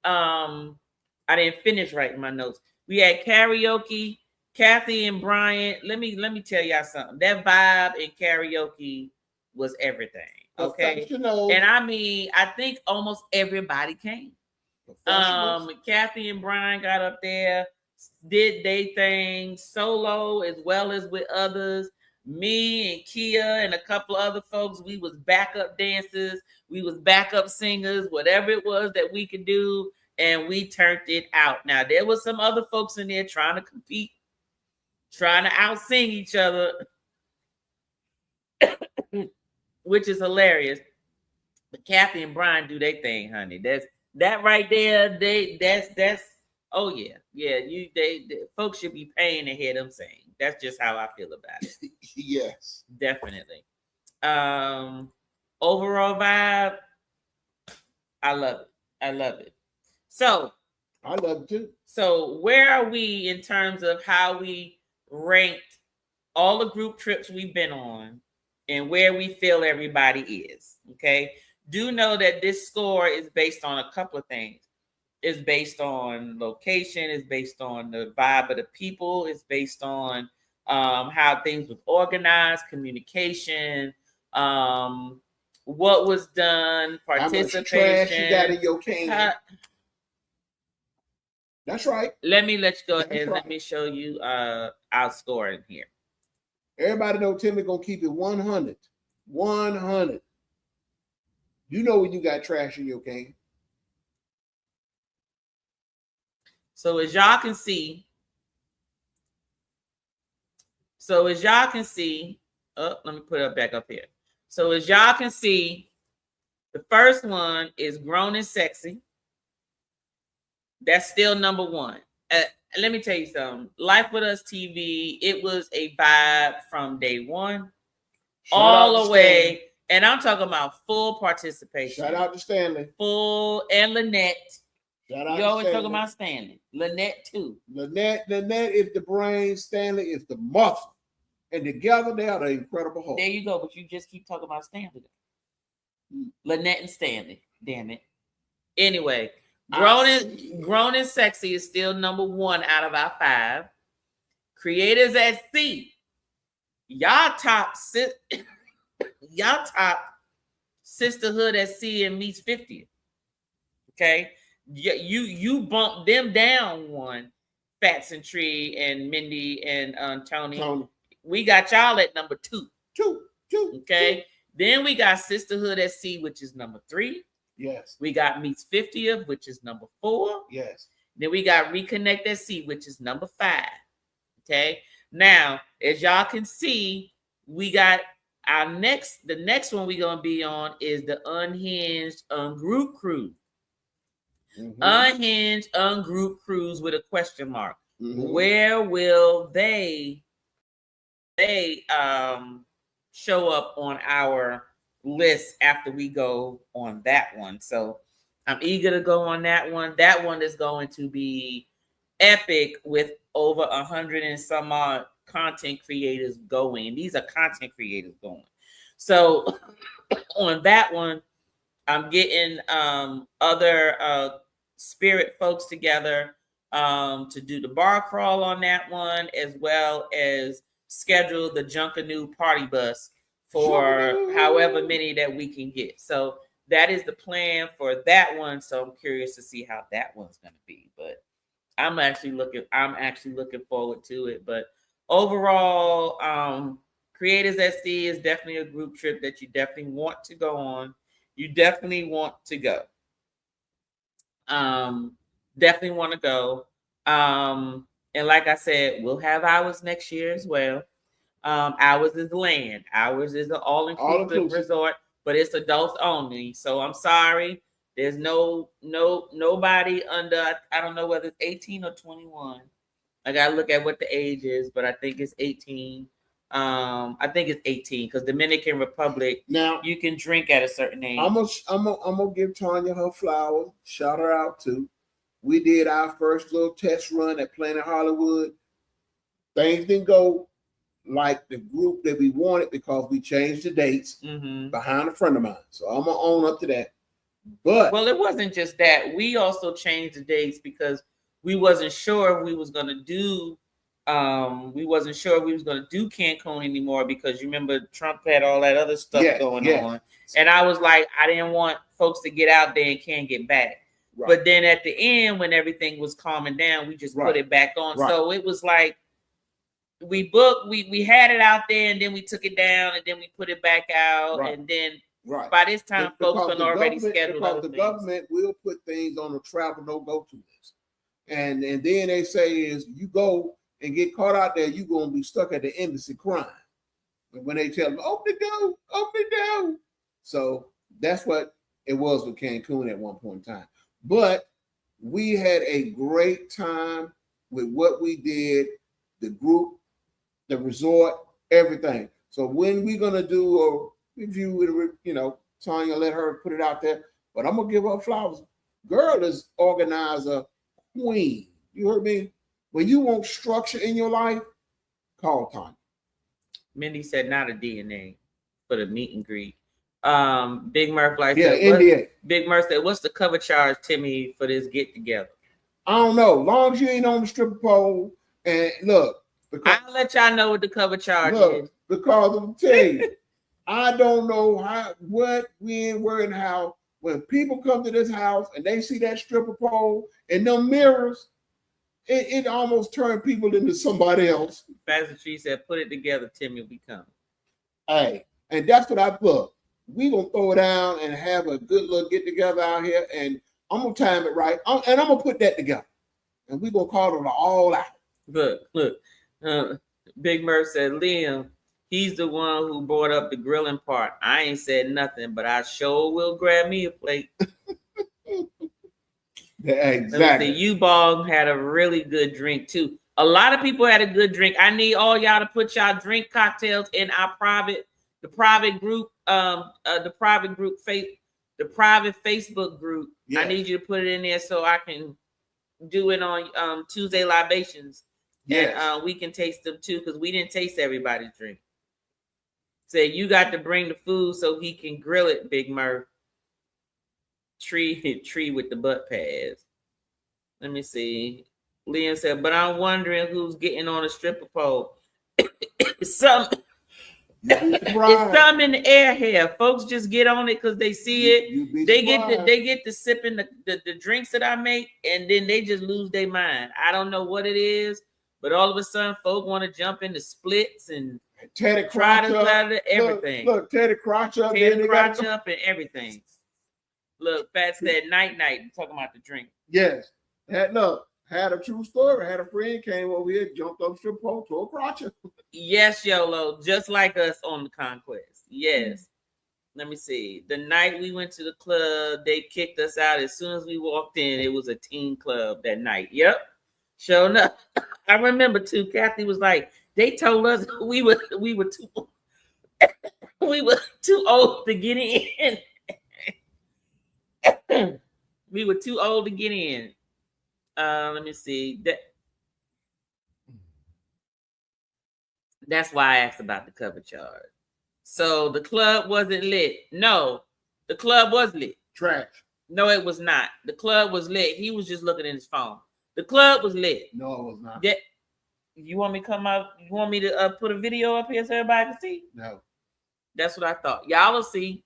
Speaker 1: I didn't finish writing my notes. We had karaoke. Kathy and Brian. Let me tell y'all something. That vibe in karaoke was everything. Okay, and I mean, I think almost everybody came. Kathy and Brian got up there, did they thing solo as well as with others. Me and Kia and a couple of other folks, we was backup dancers, we was backup singers, whatever it was that we could do, and we turned it out. Now there was some other folks in there trying to compete, trying to out sing each other, which is hilarious. But Kathy and Brian do their thing, honey. That's that right there. That's oh yeah. They folks should be paying to hear them sing. That's just how I feel about it.
Speaker 2: Yes.
Speaker 1: Definitely. Overall vibe, I love it. I love it. So
Speaker 2: I love it too.
Speaker 1: So where are we in terms of how we ranked all the group trips we've been on and where we feel everybody is? Okay. Do know that this score is based on a couple of things. It's based on location, it's based on the vibe of the people, it's based on how things was organized, communication, what was done, participation.
Speaker 2: How much trash you got in your can. That's right.
Speaker 1: Let me let you go ahead. Let me show you our score in here.
Speaker 2: Everybody know Timmy gonna keep it 100. 100. You know when you got trash in your can.
Speaker 1: So as y'all can see, oh, let me put it back up here. So as y'all can see, the first one is Grown and Sexy. That's still number one. Let me tell you something. Life with Us TV, it was a vibe from day one, all the way. And I'm talking about full participation.
Speaker 2: Shout out to Stanley.
Speaker 1: Full and Lynette.
Speaker 2: Shout out
Speaker 1: you
Speaker 2: to
Speaker 1: always
Speaker 2: Stanley.
Speaker 1: talking about Stanley. Lynette too.
Speaker 2: Lynette is the brain. Stanley is the muscle. And together they are the incredible whole.
Speaker 1: There you go. But you just keep talking about Stanley. Lynette and Stanley. Damn it. Anyway, Grown and Sexy is still number one out of our 5. Creators at Sea. Y'all top Sisterhood at Sea and Meets 50. Okay. You bumped them down one. Fats and Tree and Mindy and Tony. We got y'all at number 2. Okay. Then we got Sisterhood at Sea, which is number 3.
Speaker 2: Yes.
Speaker 1: We got Meets 50th, which is number 4.
Speaker 2: Yes.
Speaker 1: Then we got Reconnect at Sea, which is number 5. Okay. Now, as y'all can see, we got the next one we're gonna be on is the Unhinged Ungroup Cruise. Mm-hmm. Unhinged Ungroup Cruise with a question mark. Mm-hmm. Where will they show up on our list after we go on that one? So I'm eager to go on that one. That one is going to be epic with over 100 and some odd content creators going. These are content creators going. So on that one, I'm getting other spirit folks together to do the bar crawl on that one, as well as schedule the Junkanoo party bus for however many that we can get. So that is the plan for that one. So I'm curious to see how that one's going to be. But I'm actually looking forward to it. But overall, Creators SC is definitely a group trip that you definitely want to go on. You definitely want to go. Definitely want to go. And like I said, we'll have ours next year as well. Ours is land. Ours is an all-inclusive resort, but it's adults only. So I'm sorry. There's nobody under, I don't know whether it's 18 or 21. I gotta look at what the age is, but I think it's 18. I think it's 18 because Dominican Republic, now you can drink at a certain age.
Speaker 2: I'm gonna give Tanya her flower. Shout her out too. We did our first little test run at Planet Hollywood. Things didn't go like the group that we wanted because we changed the dates behind a friend of mine. So I'm gonna own up to that. But
Speaker 1: well, it wasn't just that. We also changed the dates because we wasn't sure if we was gonna do Cancun anymore because you remember Trump had all that other stuff going on. And I was like, I didn't want folks to get out there and can't get back. Right. But then at the end, when everything was calming down, we just put it back on. Right. So it was like we booked, we had it out there, and then we took it down, and then we put it back out, and then by this time, folks had already scheduled other things.
Speaker 2: Because the government will put things on a travel no-go to list, and then they say is you go and get caught out there, you're gonna be stuck at the embassy crying. And when they tell them open the door. So that's what it was with Cancun at one point in time. But we had a great time with what we did, the group, the resort, everything. So when we're gonna do a review with, Tanya, let her put it out there. But I'm gonna give her flowers. Girl is organizer queen. You heard me? When you want structure in your life, call Tanya.
Speaker 1: Mindy said not a DNA for the meet and greet. Big Murph like
Speaker 2: NDA.
Speaker 1: Big Murph said, what's the cover charge, Timmy, for this get together?
Speaker 2: I don't know. Long as you ain't on the stripper pole. And look,
Speaker 1: I'll let y'all know what the cover charge is.
Speaker 2: Because I'm telling you, I don't know what, when, where, and how. When people come to this house and they see that stripper pole and them mirrors, it almost turned people into somebody else.
Speaker 1: Pastor Tree said, put it together, Timmy, we come.
Speaker 2: Hey, and that's what I put. We gonna throw it down and have a good little get together out here, and I'm gonna time it right, and I'm gonna put that together, and we gonna call it all out.
Speaker 1: Look. Big Murph said, Liam, he's the one who brought up the grilling part. I ain't said nothing, but I sure will grab me a plate.
Speaker 2: Yeah, exactly.
Speaker 1: The U-Ball had a really good drink too. A lot of people had a good drink. I need all y'all to put y'all drink cocktails in our private group, the private Facebook group. Yes. I need you to put it in there so I can do it on Tuesday libations. Yes. And we can taste them too, because we didn't taste everybody's drink. Say you got to bring the food so he can grill it, Big Murph. Tree with the butt pads. Let me see. Liam said, but I'm wondering who's getting on a stripper pole. It's some in the air here. Folks just get on it because they see it. They get to sipping the drinks that I make, and then they just lose their mind. I don't know what it is, but all of a sudden, folk want to jump into splits and
Speaker 2: Teddy crotch up,
Speaker 1: everything.
Speaker 2: Look, Teddy crotch up,
Speaker 1: and everything. Look, Pat said night. Talking about the drink.
Speaker 2: Yes. Had a true story. Had a friend came over here, jumped up strip pole, to a crotch.
Speaker 1: Yes, YOLO, just like us on the Conquest. Yes. Let me see. The night we went to the club, they kicked us out. As soon as we walked in, it was a teen club that night. Yep. Sure enough. I remember too. Kathy was like, they told us we were too old to get in. We were too old to get in. Let me see. That's why I asked about the cover charge. So the club wasn't lit. No, the club was lit.
Speaker 2: Trash.
Speaker 1: No, it was not. The club was lit. He was just looking at his phone. The club was lit.
Speaker 2: No, it was not.
Speaker 1: You want me to come out? You want me to put a video up here so everybody can see?
Speaker 2: No.
Speaker 1: That's what I thought. Y'all will see.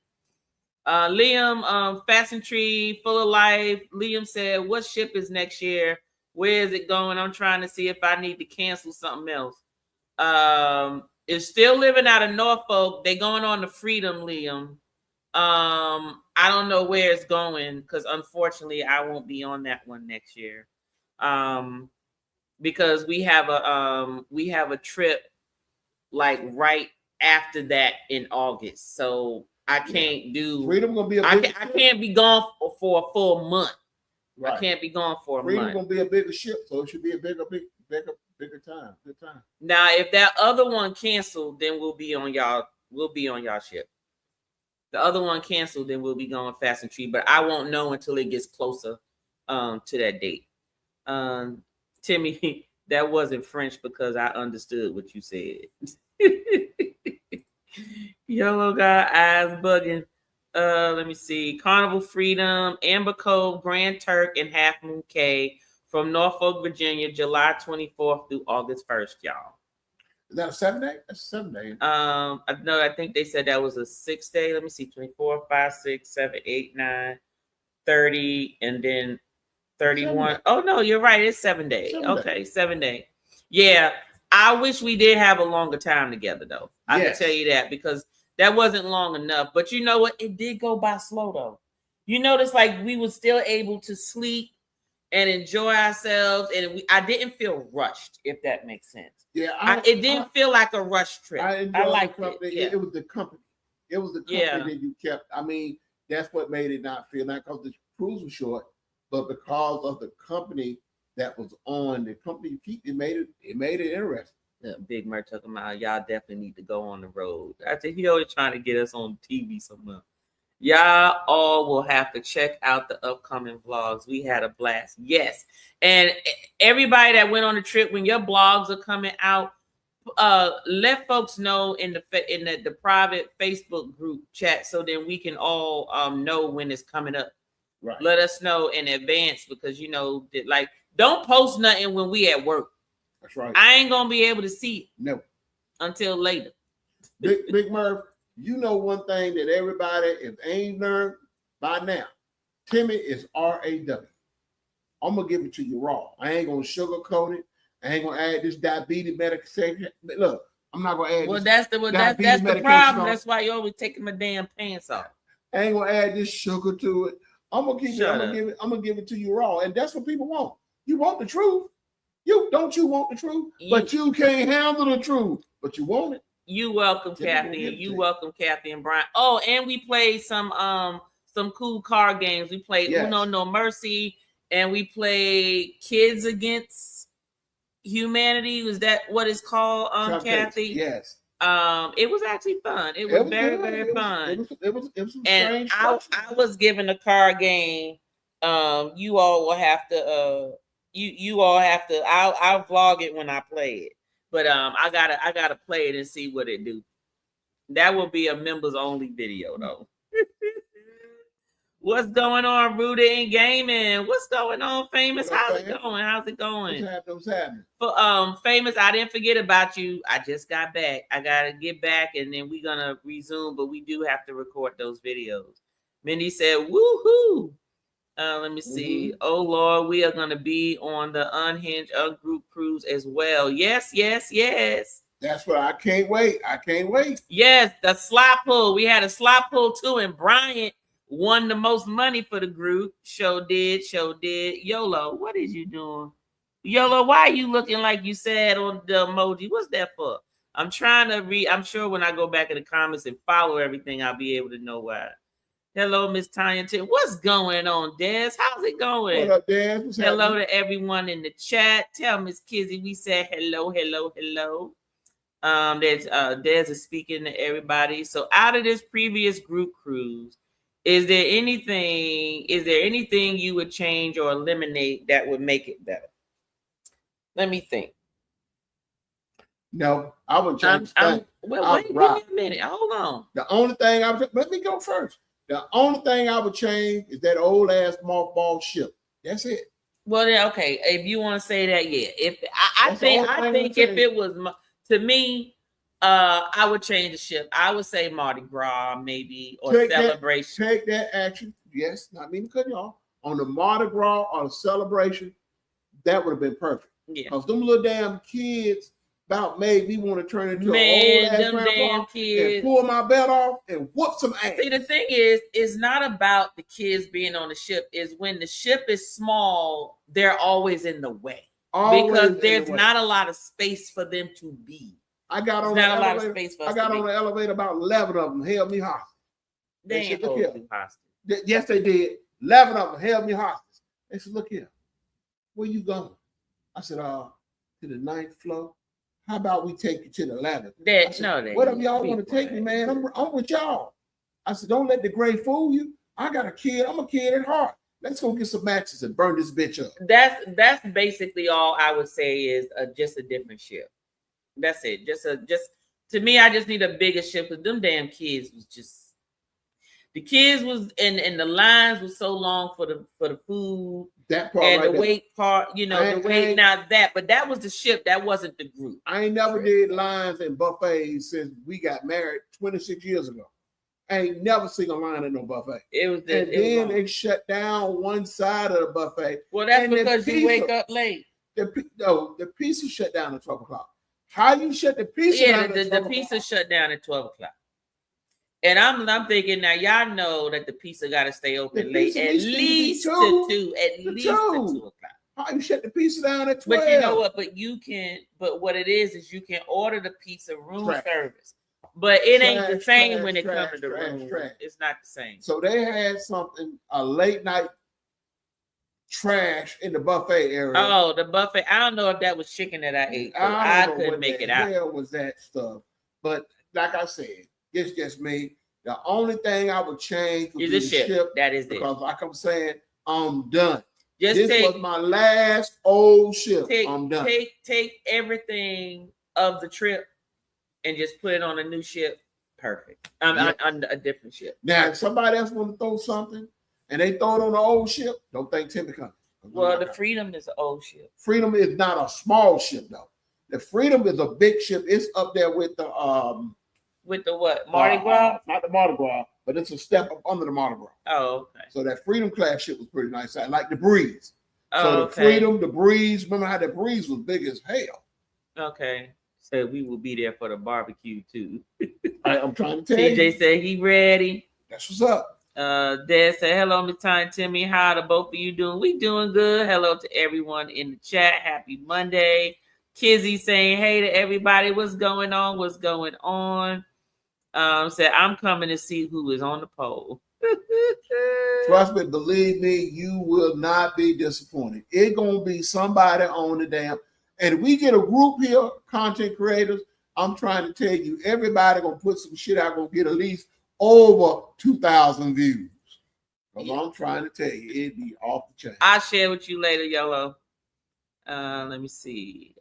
Speaker 1: Liam, Fasten Tree, Full of Life. Liam said, what ship is next year? Where is it going? I'm trying to see if I need to cancel something else. It's still living out of Norfolk. They going on the Freedom, Liam. I don't know where it's going because unfortunately I won't be on that one next year. Because we have a trip like right after that in August. So I can't do
Speaker 2: Freedom gonna be
Speaker 1: I can't be gone for a full month. Right. I can't be gone for a month.
Speaker 2: Freedom gonna be a bigger ship, so it should be a bigger time. Good time.
Speaker 1: Now, if that other one canceled, then we'll be on y'all ship. The other one canceled, then we'll be going Fast and Tree, but I won't know until it gets closer to that date. Timmy, that wasn't French because I understood what you said. Yellow guy eyes bugging. Let me see. Carnival Freedom, Amber Cove, Grand Turk, and Half Moon Cay from Norfolk, Virginia, July 24th through August 1st, y'all.
Speaker 2: Is that a 7-day? That's a 7-day.
Speaker 1: I think they said that was a 6-day. Let me see. 24, 5, 6, 7, 8, 9, 30, and then 31. Oh no, you're right. It's 7 days. 7 day. 7 day. Yeah. I wish we did have a longer time together though. I can tell you that because that wasn't long enough. But you know what? It did go by slow though. You notice like we were still able to sleep and enjoy ourselves, and I didn't feel rushed, if that makes sense.
Speaker 2: Yeah,
Speaker 1: it didn't feel like a rush trip. I liked
Speaker 2: it.
Speaker 1: Yeah.
Speaker 2: It was the company. It was the company that you kept. I mean, that's what made it not feel not because the cruise was short, but because of the company that was on. The company you keep, it made it interesting.
Speaker 1: Yeah, Big Mer talking about y'all definitely need to go on the road. I think he always trying to get us on TV somewhere. Y'all all will have to check out the upcoming vlogs. We had a blast. Yes. And everybody that went on the trip, when your blogs are coming out, let folks know in the private Facebook group chat so then we can all know when it's coming up.
Speaker 2: Right.
Speaker 1: Let us know in advance because you know that, like, don't post nothing when we at work.
Speaker 2: That's right.
Speaker 1: I ain't gonna be able to see it.
Speaker 2: No.
Speaker 1: Until later.
Speaker 2: Big Murph, you know one thing that everybody, if they ain't learned by now, Timmy is RAW. I'm gonna give it to you raw. I ain't gonna sugarcoat it. I ain't gonna add this diabetes medication. Look, I'm not gonna add.
Speaker 1: Well, that's the problem. That's why you always taking my damn pants off.
Speaker 2: I ain't gonna add this sugar to it. I'm gonna give it to you raw, and that's what people want. You want the truth. You want the truth, but you can't handle the truth. But you want it.
Speaker 1: You welcome, Kathy. You welcome, Kathy and Brian. Oh, and we played some cool card games. We played Uno No Mercy, and we played Kids Against Humanity. Was that what it's called, Kathy?
Speaker 2: Yes.
Speaker 1: It was actually fun. It was very, very fun.
Speaker 2: It was some
Speaker 1: and
Speaker 2: strange
Speaker 1: I was given a card game. You all will have to you all have to. I'll vlog it when I play it. But I gotta play it and see what it do. That will be a members only video though. What's going on, Rudy and Gaming? What's going on, Famous? How's it going?
Speaker 2: What's happening?
Speaker 1: For Famous, I didn't forget about you. I just got back. I gotta get back and then we're gonna resume, but we do have to record those videos. Mindy said, woohoo. Let me see. Mm-hmm. Oh Lord, we are gonna be on the Unhinged Ungroup cruise as well. Yes.
Speaker 2: That's what I can't wait.
Speaker 1: Yes, the slot pull. We had a slot pull too, and Bryant won the most money for the group. Show did. YOLO, what is you doing? YOLO, why are you looking like you sad on the emoji? What's that for? I'm trying to read. I'm sure when I go back in the comments and follow everything, I'll be able to know why. Hello, Miss Tanya. What's going on, Des? How's it going?
Speaker 2: What up, Des?
Speaker 1: Hello to everyone in the chat. Tell Miss Kizzy we said hello. Des is speaking to everybody. So out of this previous group cruise, is there anything you would change or eliminate that would make it better? Let me think.
Speaker 2: No, I would change.
Speaker 1: Wait, give me a minute. Hold on.
Speaker 2: The only thing let me go first. The only thing I would change is that old ass mothball ship. That's it.
Speaker 1: Well, then, okay. If you want to say that, yeah. If I think if it was to me, I would change the ship. I would say Mardi Gras, maybe, or celebration.
Speaker 2: Take that action. Yes, not mean to cut you off. On the Mardi Gras or the celebration, that would have been perfect.
Speaker 1: Yeah.
Speaker 2: Because them little damn kids about made me want to turn into
Speaker 1: an old ass
Speaker 2: grandpa and pull my belt off and whoop some ass.
Speaker 1: See, the thing is, it's not about the kids being on the ship. Is when the ship is small, they're always in the way. Because there's not a lot of space for them to be.
Speaker 2: I got on the elevator. About 11 of them held me hostage.
Speaker 1: They ain't hold you hostage.
Speaker 2: Yes, they did. 11 of them held me hostage. They said, "Look here, where you going?" I said, "To the 9th floor. How about we take you to the 11th?" Whatever y'all want to take me, man. I'm with y'all. I said, "Don't let the gray fool you. I got a kid. I'm a kid at heart. Let's go get some matches and burn this bitch up."
Speaker 1: That's basically all I would say is just a different ship. That's it. Just To me, I just need a bigger ship because them damn kids was just. The kids was and the lines was so long for the food.
Speaker 2: That part
Speaker 1: and
Speaker 2: right
Speaker 1: the wait part, the wait. Now but that was the ship. That wasn't the group.
Speaker 2: I ain't never did lines and buffets since we got married 26 years ago. I ain't never seen a line at no buffet. They shut down one side of the buffet.
Speaker 1: Well, that's because you wake up late.
Speaker 2: The pizza shut down at 12 o'clock. How you shut the pizza down at 12 o'clock?
Speaker 1: The pizza shut down at 12 o'clock. And I'm thinking now, y'all know that the pizza got to stay open late, at least to 2, at least to 2 o'clock.
Speaker 2: How you shut the pizza down at 12?
Speaker 1: But you know what? But what it is you can order the pizza room service. But it ain't the same when it comes to the room. It's not the same.
Speaker 2: So they had a late night trash in the buffet area.
Speaker 1: Oh, the buffet. I don't know if that was chicken that I ate. I couldn't make it out.
Speaker 2: Hell was that stuff? But like I said, it's just me. The only thing I would change would be the ship.
Speaker 1: That is
Speaker 2: because like I'm saying, I'm done.
Speaker 1: This
Speaker 2: was my last old ship. I'm done.
Speaker 1: Take everything of the trip and just put it on a new ship. Perfect. On a different ship.
Speaker 2: Now, if somebody else want to throw something and they throw it on the old ship, don't think Timmy coming.
Speaker 1: Well, the Freedom is an old ship.
Speaker 2: Freedom is not a small ship though. The Freedom is a big ship. It's up there with the
Speaker 1: what? Mardi Gras?
Speaker 2: Not the Mardi Gras, but it's a step up under the Mardi Gras.
Speaker 1: Oh, okay.
Speaker 2: So that Freedom class ship was pretty nice. I like the Breeze. So the Freedom, the Breeze. Remember how the Breeze was big as hell?
Speaker 1: Okay. So we will be there for the barbecue too.
Speaker 2: I'm trying to tell you.
Speaker 1: TJ said he ready.
Speaker 2: That's what's up.
Speaker 1: Dad said, hello, Miss Ty and Timmy. How are the both of you doing? We doing good. Hello to everyone in the chat. Happy Monday. Kizzy saying, hey to everybody. What's going on? What's going on? Said, I'm coming to see who is on the poll.
Speaker 2: Trust me, believe me, you will not be disappointed. It's going to be somebody on the damn. And if we get a group here, content creators, I'm trying to tell you, everybody going to put some shit out, going to get at least over 2,000 views. Because I'm trying to tell you, it'd be off the chain.
Speaker 1: I'll share with you later, Yellow. Let me see.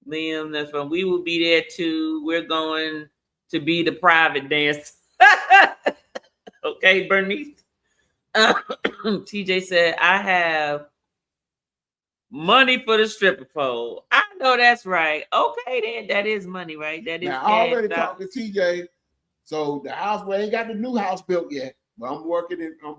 Speaker 1: Liam, that's when we will be there too. We're going to be the private dance. Okay, Bernice. TJ said, I have money for the stripper pole. I know that's right. Okay, then that is money, right? That is.
Speaker 2: Now, I already talked to TJ. So the house, we ain't got the new house built yet. But I'm working it. I'm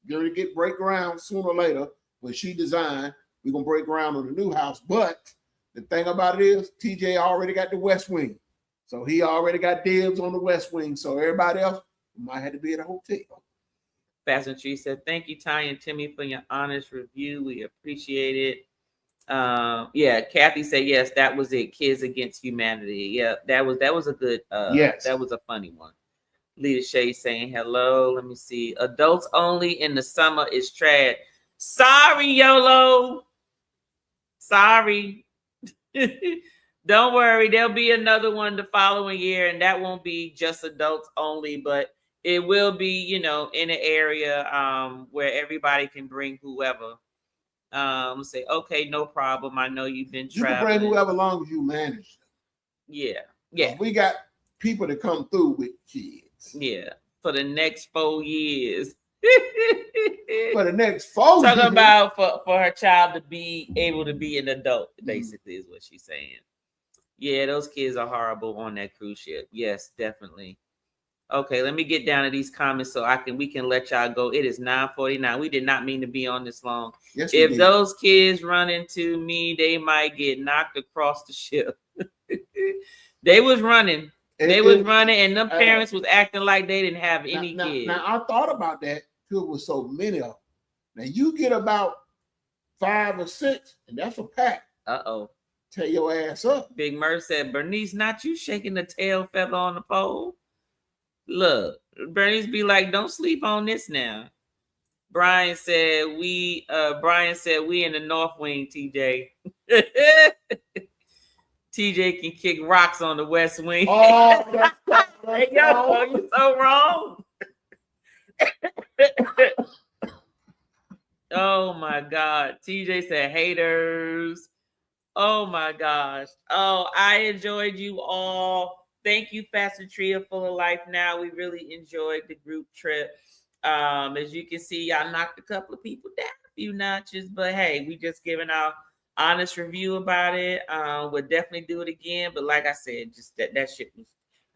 Speaker 2: going to break ground sooner or later. When she designed, we're going to break ground on the new house. But the thing about it is, TJ already got the West Wing. So he already got dibs on the West Wing. So everybody else might have to be at a hotel.
Speaker 1: Fashion Tree said, thank you, Ty and Timmy, for your honest review. We appreciate it. Yeah, Kathy said, yes, that was it. Kids Against Humanity. Yeah, that was a good,
Speaker 2: yes.
Speaker 1: That was a funny one. Lita Shay saying hello. Let me see. Adults only in the summer is trash. Sorry, YOLO. Sorry. Don't worry. There'll be another one the following year, and that won't be just adults only, but it will be, in an area where everybody can bring whoever. Say, okay, no problem. I know you've been traveling.
Speaker 2: You can bring whoever long as you manage.
Speaker 1: Yeah. Yeah.
Speaker 2: We got people to come through with kids.
Speaker 1: Yeah. For the next 4 years.
Speaker 2: For the next 4 years.
Speaker 1: Talking about for her child to be able to be an adult, basically, is what she's saying. Yeah, those kids are horrible on that cruise ship. Yes, definitely. Okay, let me get down to these comments so we can let y'all go. It is 9:49. We did not mean to be on this long.
Speaker 2: Yes,
Speaker 1: if those kids run into me, they might get knocked across the ship. They was running. They was running, and them parents was acting like they didn't have any kids.
Speaker 2: Now, I thought about that too, with so many of them. Now, you get about 5 or 6, and that's a pack.
Speaker 1: Uh-oh.
Speaker 2: Tear your ass up.
Speaker 1: Big Murph said, Bernice, not you shaking the tail feather on the pole. Look, Bernice be like, don't sleep on this now. Brian said we in the North Wing, TJ. TJ can kick rocks on the West Wing.
Speaker 2: Oh, that's
Speaker 1: yo, you're so wrong. Oh my God. TJ said haters. Oh my gosh. Oh, I enjoyed you all. Thank you, Faster Tria Full of Life. Now we really enjoyed the group trip. As you can see, y'all knocked a couple of people down a few notches, but hey, we just giving our honest review about it. We'll definitely do it again. But like I said, just that shit was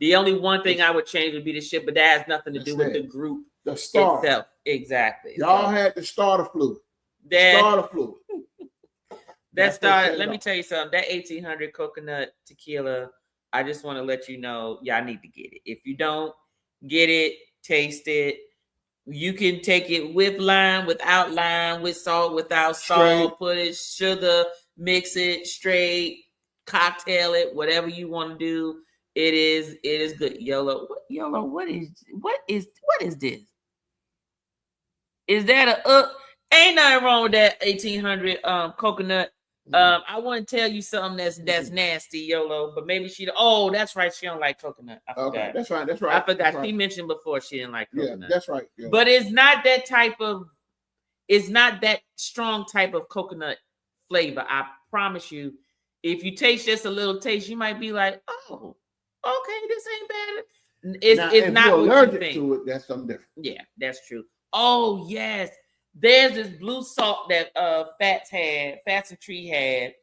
Speaker 1: the only one thing I would change would be the ship, but that has nothing to do with the group
Speaker 2: the starter
Speaker 1: itself. Exactly.
Speaker 2: Y'all had the starter fluid.
Speaker 1: That started. Let me tell you something. That 1800 coconut tequila. I just want to let you know, y'all need to get it. If you don't get it, taste it. You can take it with lime, without lime, with salt, without salt. Put it sugar, mix it straight, cocktail it, whatever you want to do. It is good. YOLO, what is this? Is that ain't nothing wrong with that 1800 coconut. I want to tell you something that's nasty, YOLO, but maybe that's right, she don't like coconut. I forgot.
Speaker 2: Okay, that's right.
Speaker 1: I forgot. She mentioned before she didn't like coconut.
Speaker 2: Yeah, that's right.
Speaker 1: YOLO. But it's not that strong type of coconut flavor. I promise you. If you taste just a little taste, you might be like, oh, okay, this ain't bad. It's not
Speaker 2: what
Speaker 1: allergic
Speaker 2: you think. To it, that's something different.
Speaker 1: Yeah, that's true. Oh, yes. There's this blue salt that Fats and Tree had.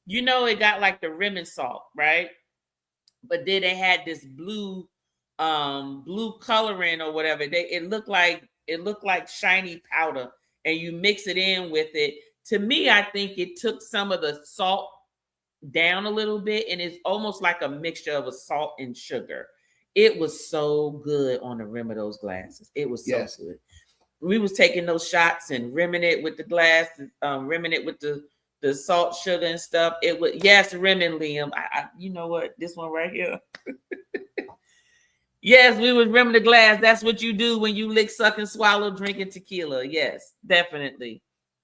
Speaker 1: You know, it got like the lemon salt, right? But then they had this blue coloring or whatever. It looked like shiny powder, and you mix it in with it. To me, I think it took some of the salt down a little bit, and it's almost like a mixture of a salt and sugar. It was so good on the rim of those glasses. It was so good. We was taking those shots and rimming it with the glass, rimming it with the salt, sugar, and stuff. It was rimming, Liam. You know what? This one right here. Yes, we was rimming the glass. That's what you do when you lick, suck, and swallow drinking tequila. Yes, definitely.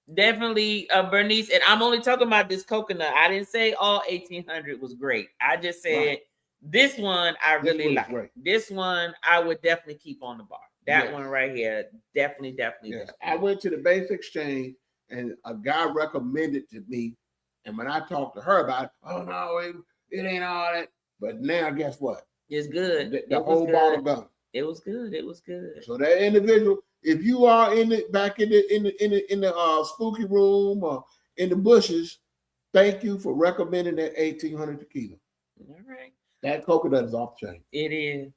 Speaker 1: Bernice, and I'm only talking about this coconut. I didn't say all 1800 was great. I just said this one I really like. Great. This one I would definitely keep on the bar. That one right here, definitely. Yes.
Speaker 2: I went to the base exchange and a guy recommended to me, and when I talked to her about it, oh no, it ain't all that. But now, guess what?
Speaker 1: It's good.
Speaker 2: The whole bottle gone.
Speaker 1: It was good. It was good.
Speaker 2: So that individual, if you are back in the spooky room or in the bushes, thank you for recommending that 1800 tequila.
Speaker 1: All right.
Speaker 2: That coconut is off the chain.
Speaker 1: It is.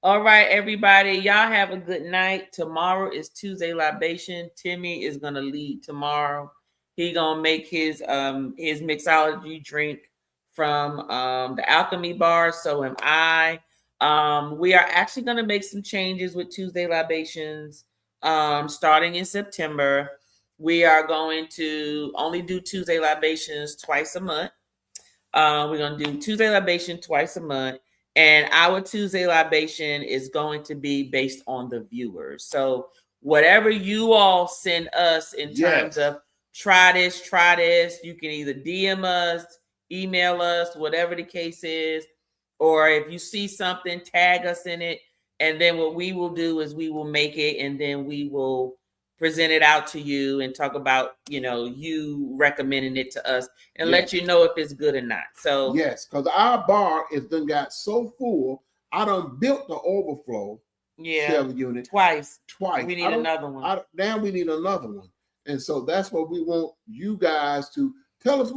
Speaker 1: All right, everybody. Y'all have a good night. Tomorrow is Tuesday libation. Timmy is gonna lead tomorrow. He gonna make his mixology drink from the Alchemy Bar. So am I. We are actually gonna make some changes with Tuesday libations. Starting in September, we are going to only do Tuesday libations twice a month. We're going to do Tuesday libation twice a month. And our Tuesday libation is going to be based on the viewers. So whatever you all send us in terms of try this, you can either DM us, email us, whatever the case is. Or if you see something, tag us in it. And then what we will do is we will make it, and then we will present it out to you and talk about, you recommending it to us and let you know if it's good or not. So
Speaker 2: because our bar is done got so full, I done built the overflow unit
Speaker 1: twice.
Speaker 2: We
Speaker 1: need another one.
Speaker 2: Now we need another one. And so that's what we want you guys to tell us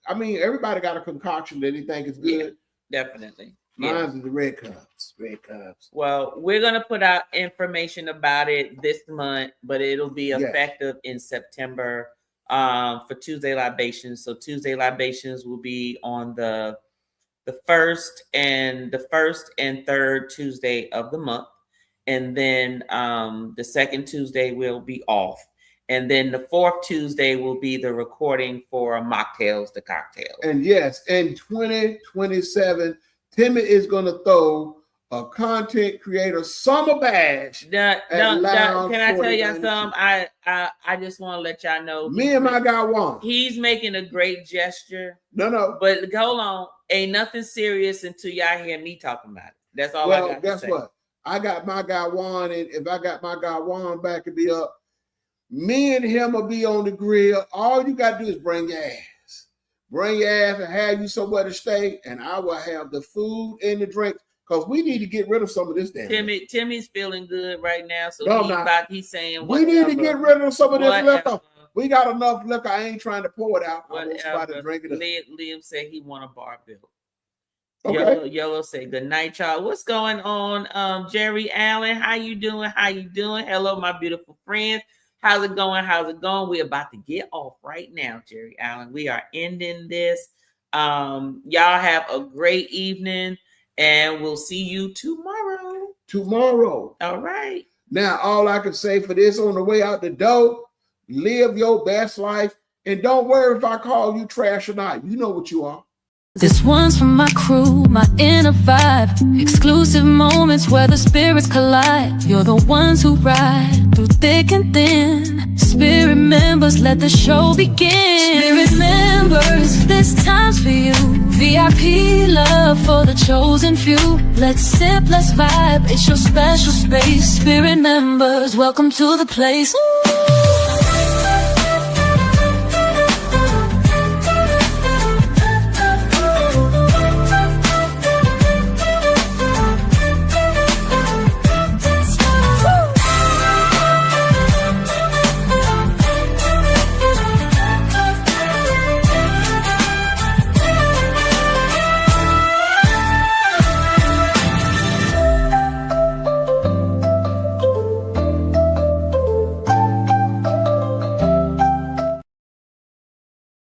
Speaker 2: everybody got a concoction that they think is good.
Speaker 1: Yeah, definitely.
Speaker 2: Mine's is the red cups.
Speaker 1: Well, we're going to put out information about it this month, but it'll be effective in September for Tuesday libations. So Tuesday libations will be on the first and third Tuesday of the month. And then the second Tuesday will be off. And then the fourth Tuesday will be the recording for mocktails, the cocktails.
Speaker 2: And in 2027, Timmy is going to throw a content creator summer badge.
Speaker 1: Can I tell y'all something? I just want to let y'all know.
Speaker 2: Me and my guy Juan.
Speaker 1: He's making a great gesture.
Speaker 2: No.
Speaker 1: But hold on. Ain't nothing serious until y'all hear me talking about it. That's all I got to say.
Speaker 2: Well, guess what? I got my guy Juan, and if I got my guy Juan back and be up, me and him will be on the grill. All you got to do is bring your ass. bring your ass and have you somewhere to stay, and I will have the food and the drinks. Because we need to get rid of some of this damn.
Speaker 1: Timmy's feeling good right now, so
Speaker 2: no,
Speaker 1: he's saying
Speaker 2: we need to get rid of some of this liquor. We got enough liquor. I ain't trying to pour it out. I want somebody to drink it up.
Speaker 1: Liam said he want a bar bill.
Speaker 2: Okay.
Speaker 1: Yellow say good night, y'all. What's going on? Jerry Allen, how you doing? Hello, my beautiful friends. How's it going? We're about to get off right now, Jerry Allen. We are ending this. Y'all have a great evening. And we'll see you tomorrow. All right.
Speaker 2: Now, all I can say for this on the way out the door, live your best life. And don't worry if I call you trash or not. You know what you are.
Speaker 3: This one's from my crew, my inner vibe. Exclusive moments where the spirits collide. You're the ones who ride through thick and thin. Spirit members, let the show begin. Spirit members, this time's for you. VIP love for the chosen few. Let's sip, let's vibe, it's your special space. Spirit members, welcome to the place.